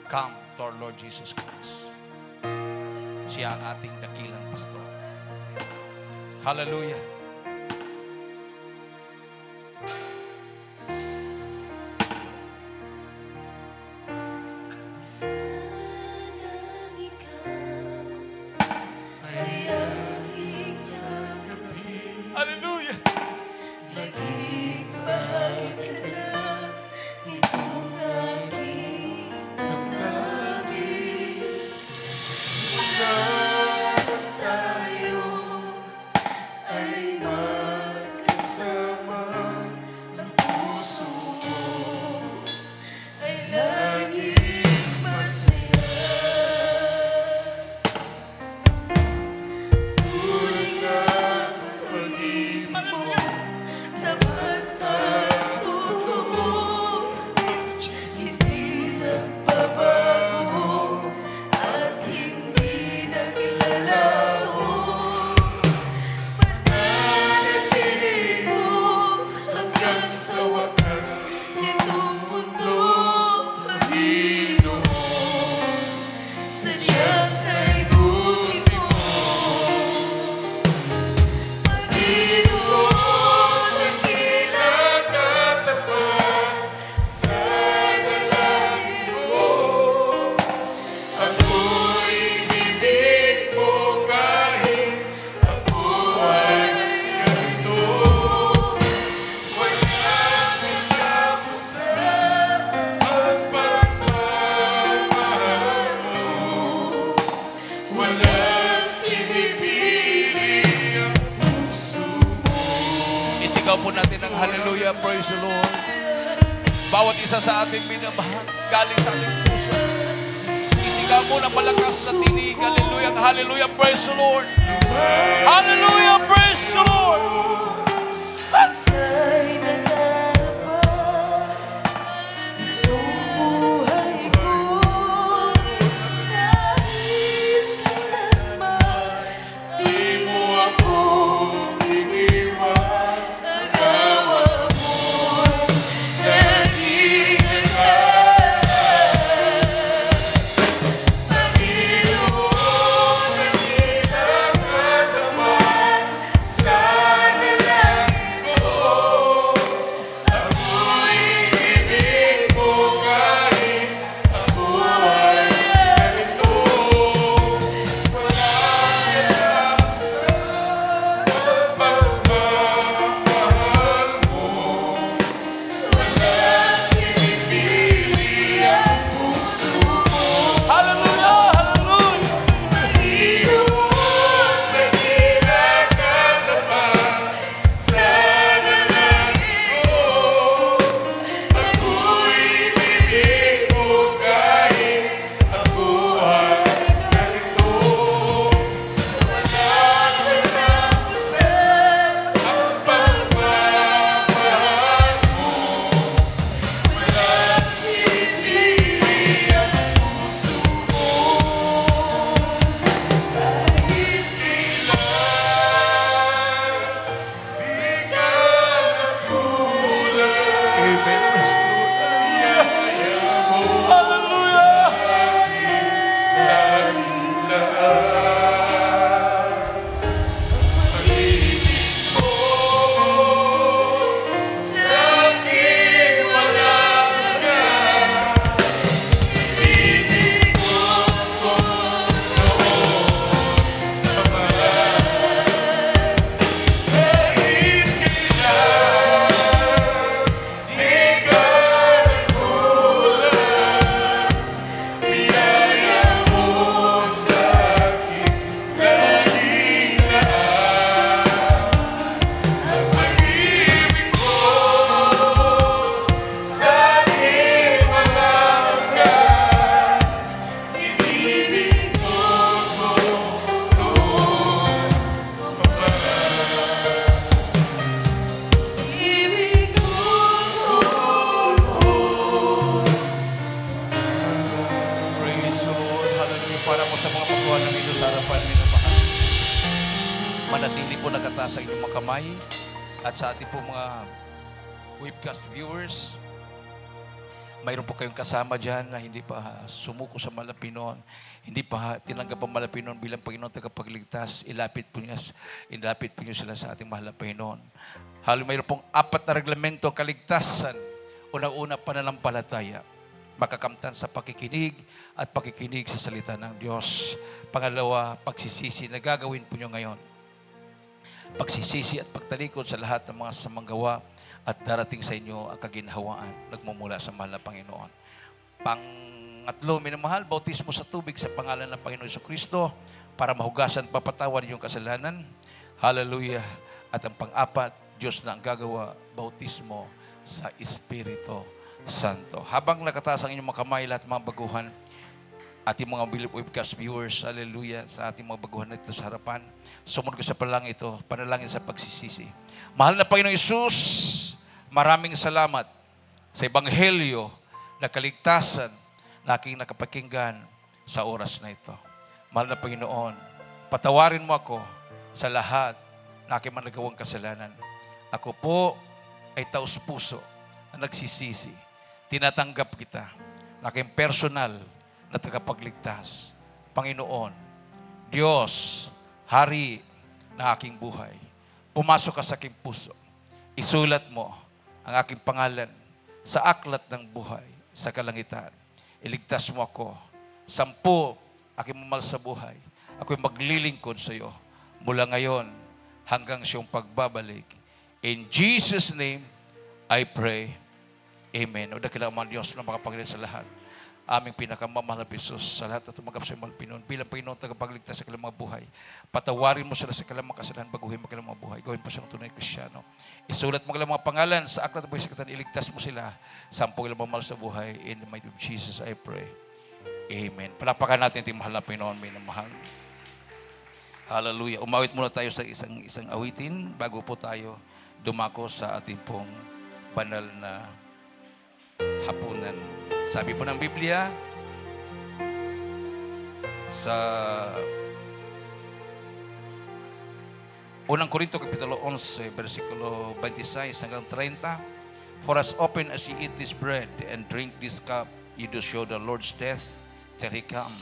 Come to our Lord Jesus Christ. Siya ang ating dakilang pastor. Hallelujah. Hallelujah. Naging bahagi ka na nitong aking damdamin. Mula tayo ay magkasama, ang puso ko ay laging masaya. Tuloy ang pag-ibig mo, dapat at totoo, hindi nagbabago at hindi naglalaho. Mananatili mo hanggang sa wakas nitong mundo, Panginoon. Sadyang kay buti mo, Panginoon, dakila ka tapat sa dalangin ko. Ako'y bibig mo kahit ako ay ganito. Walang katapusan ang pagmamahal mo. Walang pinipili ang puso mo. Isigaw po natin ang hallelujah, praise the Lord. Bawat isa sa ating minamahal, galing sa ating puso. Isigaw mo na malakas na tinig, hallelujah, hallelujah, praise the Lord. Hallelujah, praise the Lord. Sa'y natatapat itong buhay ko. Kahit kailanman di mo ako iniwan. Ang awa mo'y naging agad. para po sa mga pagkuhan ng ito sa harapan ni Mahal. Manatili po nakataas ang inyong mga kamay at sa ating po mga webcast viewers, mayroon po kayong kasama dyan na hindi pa sumuko sa Malapinon, hindi pa tinanggap ang Malapinon bilang Panginoon tagapagligtas, ilapit po niyo sila sa ating mahal na Panginoon. Mayroon pong 4 na reglamento kaligtasan. Unang-una, pananampalataya, makakamtan sa pakikinig at pakikinig sa salita ng Diyos. Pangalawa, pagsisisi na gagawin po niyo ngayon. Pagsisisi at pagtalikod sa lahat ng mga samanggawa at darating sa inyo ang kaginhawaan nagmumula sa mahal na Panginoon. Pangatlo, minamahal, bautismo sa tubig sa pangalan ng Panginoon Jesucristo para mahugasan, papatawad yung kasalanan. Hallelujah. At ang pang-apat, Diyos na ang gagawa, bautismo sa Espiritu Santo. Habang nakataas ang inyong mga kamay, lahat mga baguhan, ating mga webcast viewers, hallelujah, sa ating mga baguhan na ito sa harapan, sumunod ko sa panalangin sa pagsisisi. Mahal na Panginoon Hesus, maraming salamat sa Ebanghelyo na kaligtasan na aking nakapakinggan sa oras na ito. Mahal na Panginoon, patawarin mo ako sa lahat na aking managawang kasalanan. Ako po ay taus-puso na nagsisisi. Tinatanggap kita na aking personal na tagapagligtas. Panginoon, Diyos, Hari na aking buhay. Pumasok ka sa aking puso. Isulat mo ang aking pangalan sa aklat ng buhay sa kalangitan. Iligtas mo ako. 10 aking mamahal sa buhay. Ako'y maglilingkod sa iyo mula ngayon hanggang siyang pagbabalik. In Jesus' name, I pray. Amen. O dakilang mga Diyos na makapangyarihan sa lahat. Aming pinakamamahal na Pisos sa lahat at tumanggap sa mga Pinoon bilang Panginoon tagapagligtas sa kanilang mga buhay. Patawarin mo sila sa kanilang mga kasalanan, baguhin mo kanilang mga buhay. Gawin po silang tunay Kristyano. Isulat mo kanilang mga pangalan sa aklat ng buhay sa katan. Iligtas mo sila sa 10 kanilang mamahal sa buhay. In the mighty name of Jesus, I pray. Amen. Palapakan natin ating mahal na Panginoon, minamahal. Hallelujah. Umawit muna tayo sa isang awitin bago po tayo dumako sa ating pong banal na hapunan. Sabi po ng Biblia sa 1 Korinto Kapitulo 11, versikulo 26 hanggang 30. For as often as ye eat this bread and drink this cup, ye do show the Lord's death till He come.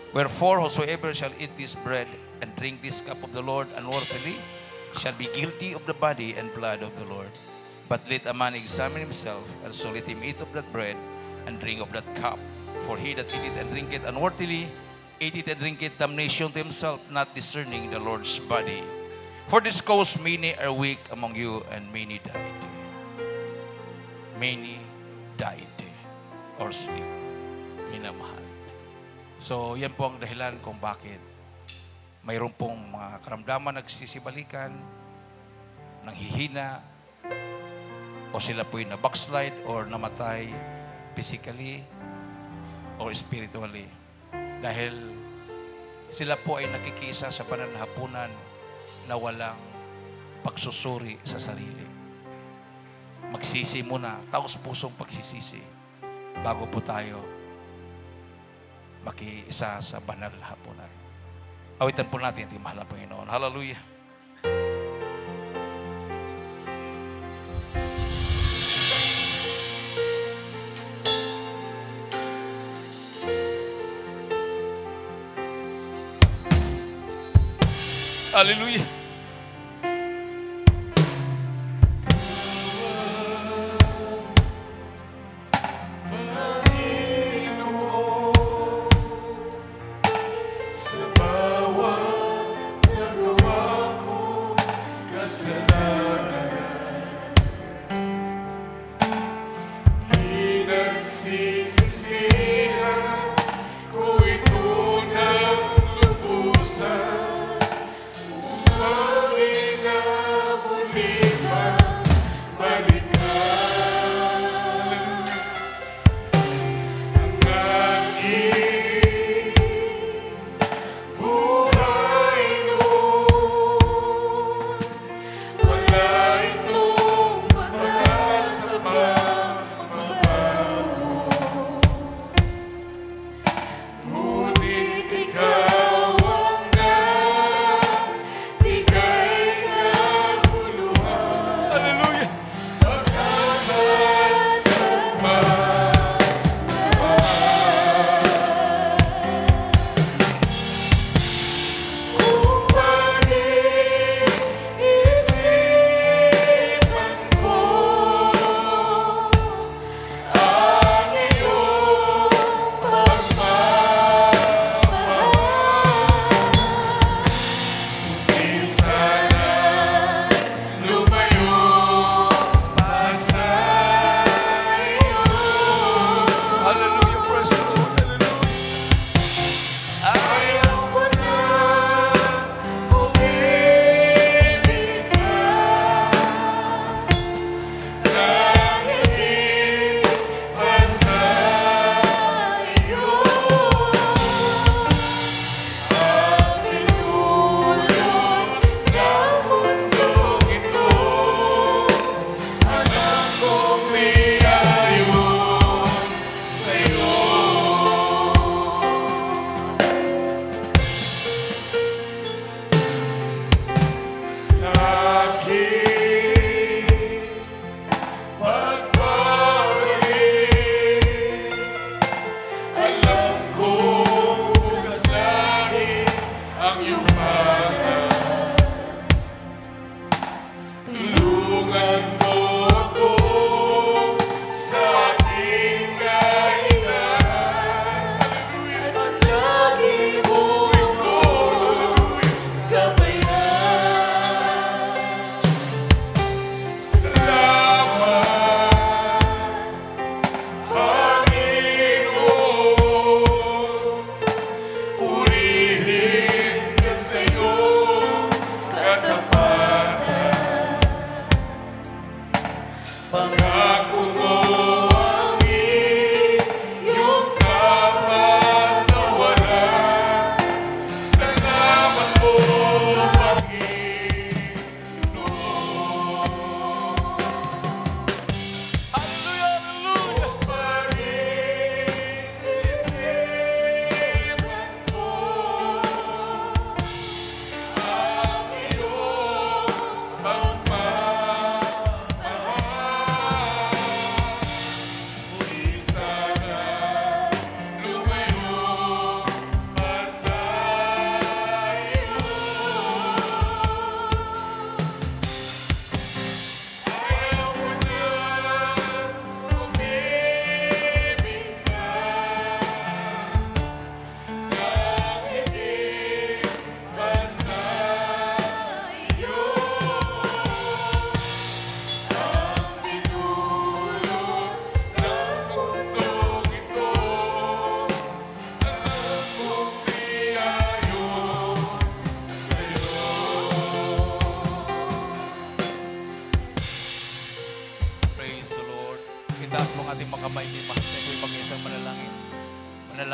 Wherefore, whosoever shall eat this bread and drink this cup of the Lord unworthily shall be guilty of the body and blood of the Lord. But let a man examine himself, and so let him eat of that bread and drink of that cup. For he that eateth and drinketh unworthily, eateth and drinketh damnation to himself, not discerning the Lord's body. For this cause many are weak among you, and many died. Many died or sleep. Minamahal. So, yan po ang dahilan kung bakit mayroon pong mga karamdaman nagsisibalikan, nanghihina, o sila po'y na-backslide or namatay physically or spiritually. Dahil sila po ay nakikisa sa pananahapunan na walang pagsusuri sa sarili. Magsisi muna, taos-pusong pagsisisi bago po tayo makiisa sa banal na hapunan. Awitan po natin ang mahal na Panginoon. Hallelujah. Hallelujah. Sa bawat nagawa ko kasalanan, pinagsisisihan ko ito ng lubusan.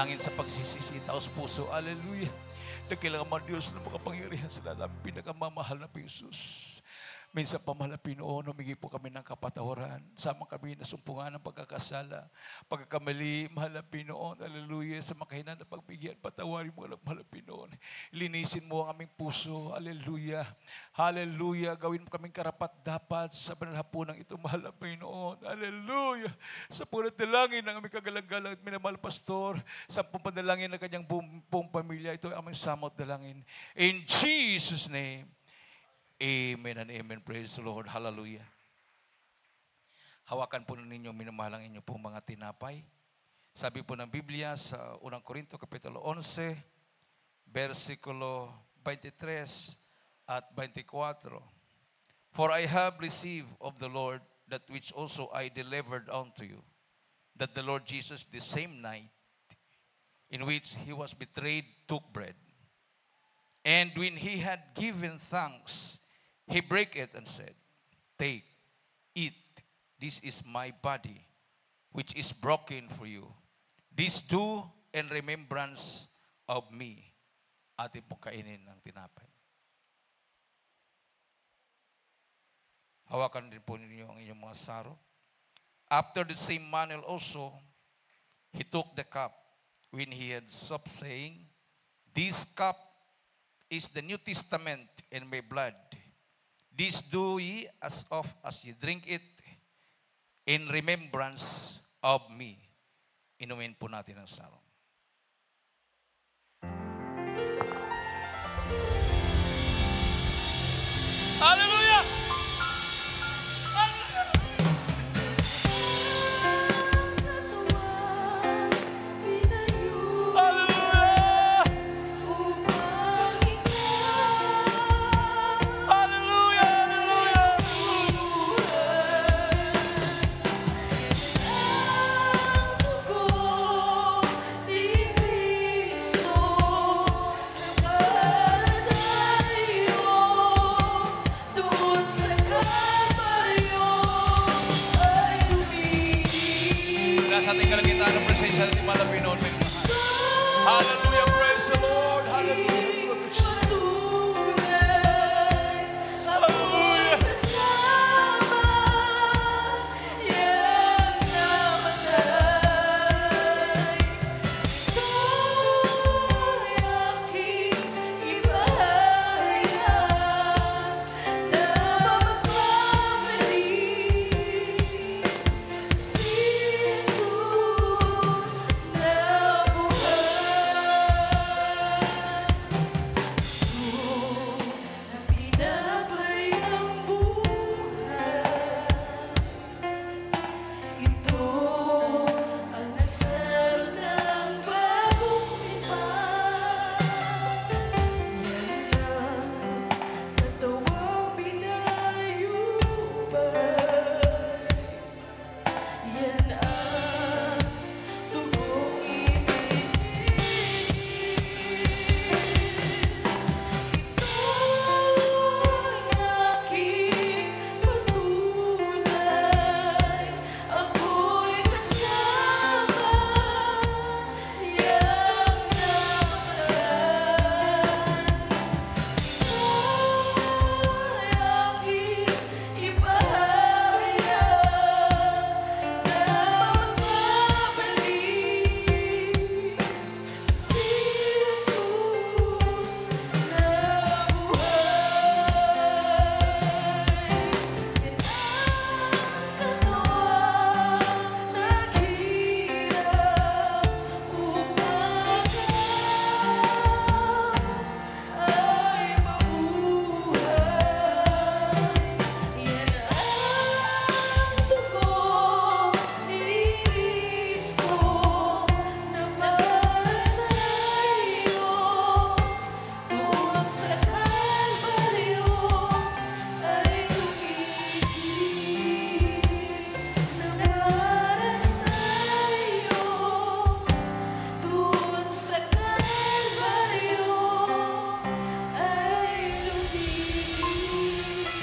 Manalangin sa pagsisisi, taos puso. Hallelujah. Nakilang mga Diyos na makapangyarihan sa lahat ng pinakamamahal na Jesus. Minsan pa mahal na Pinoon, humingi po kami ng kapatawaran. Sama kami na sumpungan ng pagkakasala. Pagkakamali, mahal na Pinoon, hallelujah, sa makahinaan na pagbigyan, patawarin mo lang, mahal na Pinoon. Linisin mo ang aming puso, hallelujah. Hallelujah, gawin mo kaming karapat-dapat sa banal hapunan ito, mahal na Pinoon, hallelujah. Sa punat dalangin ng aming kagalang-galang at minamahal pastor, sa pumpadalangin ng kanyang buong pamilya, ito ang aming samot dalangin. In Jesus' name, amen and amen. Praise the Lord. Hallelujah. Hawakan po ninyo, minamahalang inyo po mga tinapay. Sabi po ng Biblia sa 1 Corinto Kapitulo 11, versikulo 23 at 24. For I have received of the Lord that which also I delivered unto you, that the Lord Jesus the same night in which he was betrayed took bread. And when he had given thanks, he brake it and said, take, eat, this is my body, which is broken for you. This do in remembrance of me. Atin pong kainin ng tinapay. Hawakan din po ninyo ang inyong mga saro. After the same manner also, he took the cup when he had supped, saying, this cup is the New Testament in my blood. This do ye as oft as ye drink it in remembrance of me. Inumin po natin ang sarong. Hallelujah! Sa ating kalangitan ng presensya natin mga Pinoon. Hallelujah, praise the Lord. Hallelujah, glory to Jesus. Hallelujah.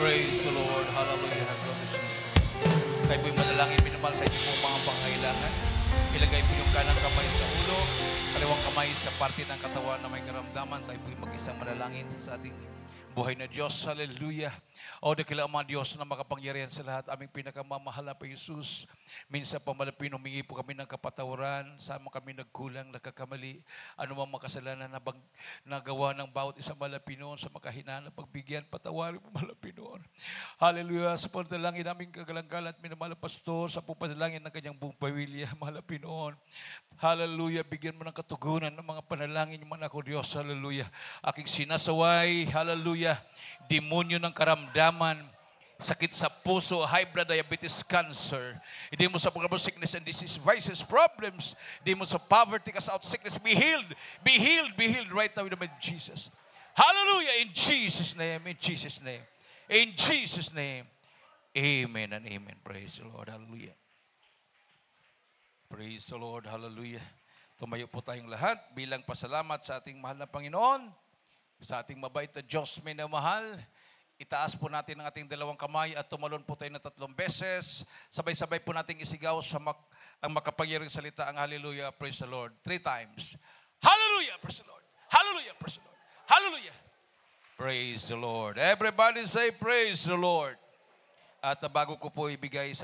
Praise the Lord. Hallelujah. Glory to Jesus. Kayo po'y manalangin, minamahal sa inyo pong mga pangailangan. Ilagay po yung kanang kamay sa ulo, kaliwang kamay sa parte ng katawan na may karamdaman. Tayo po yung mag-isang manalangin sa ating buhay na Diyos. Hallelujah. O dakila mga Diyos na makapangyarihan sa lahat, aming pinakamamahal na Jesus. Minsan pamalapin, humingi po kami ng kapatawaran. Sama kami nagkulang, nagkakamali. Ano mang makasalanan na nagawa ng bawat isang malapinoon sa makahinaan na pagbigyan, patawarin po malapinoon. Hallelujah. Sa panalangin naming kagalang-galang at minamahal na pastor, sa pupanalangin ng kanyang buong pamilya, malapinoon. Hallelujah. Bigyan mo ng katugunan ng mga panalangin yung mga ako Diyos. Hallelujah. Aking sinasaway. Hallelujah. Demonyo ng karamdaman, sakit sa puso, high blood diabetes, cancer. Hindi mo sa pagkabang sickness and disease, vices, problems. Hindi mo sa poverty, cast out sickness. Be healed. Be healed. Be healed right now in the name of Jesus. Hallelujah. In Jesus' name. In Jesus' name. In Jesus' name. Amen and amen. Praise the Lord. Hallelujah. Praise the Lord. Hallelujah. Tumayo po tayong lahat bilang pasalamat sa ating mahal na Panginoon, sa ating mabait na Diyos minamahal. Itaas po natin ang ating dalawang kamay at tumalon po tayo na 3 beses. Sabay-sabay po nating isigaw sa ang makapangyarihang salita, ang hallelujah, praise the Lord. 3 times. Hallelujah, praise the Lord. Hallelujah, praise the Lord. Hallelujah. Praise the Lord. Everybody say praise the Lord. At bago ko po ibigay sa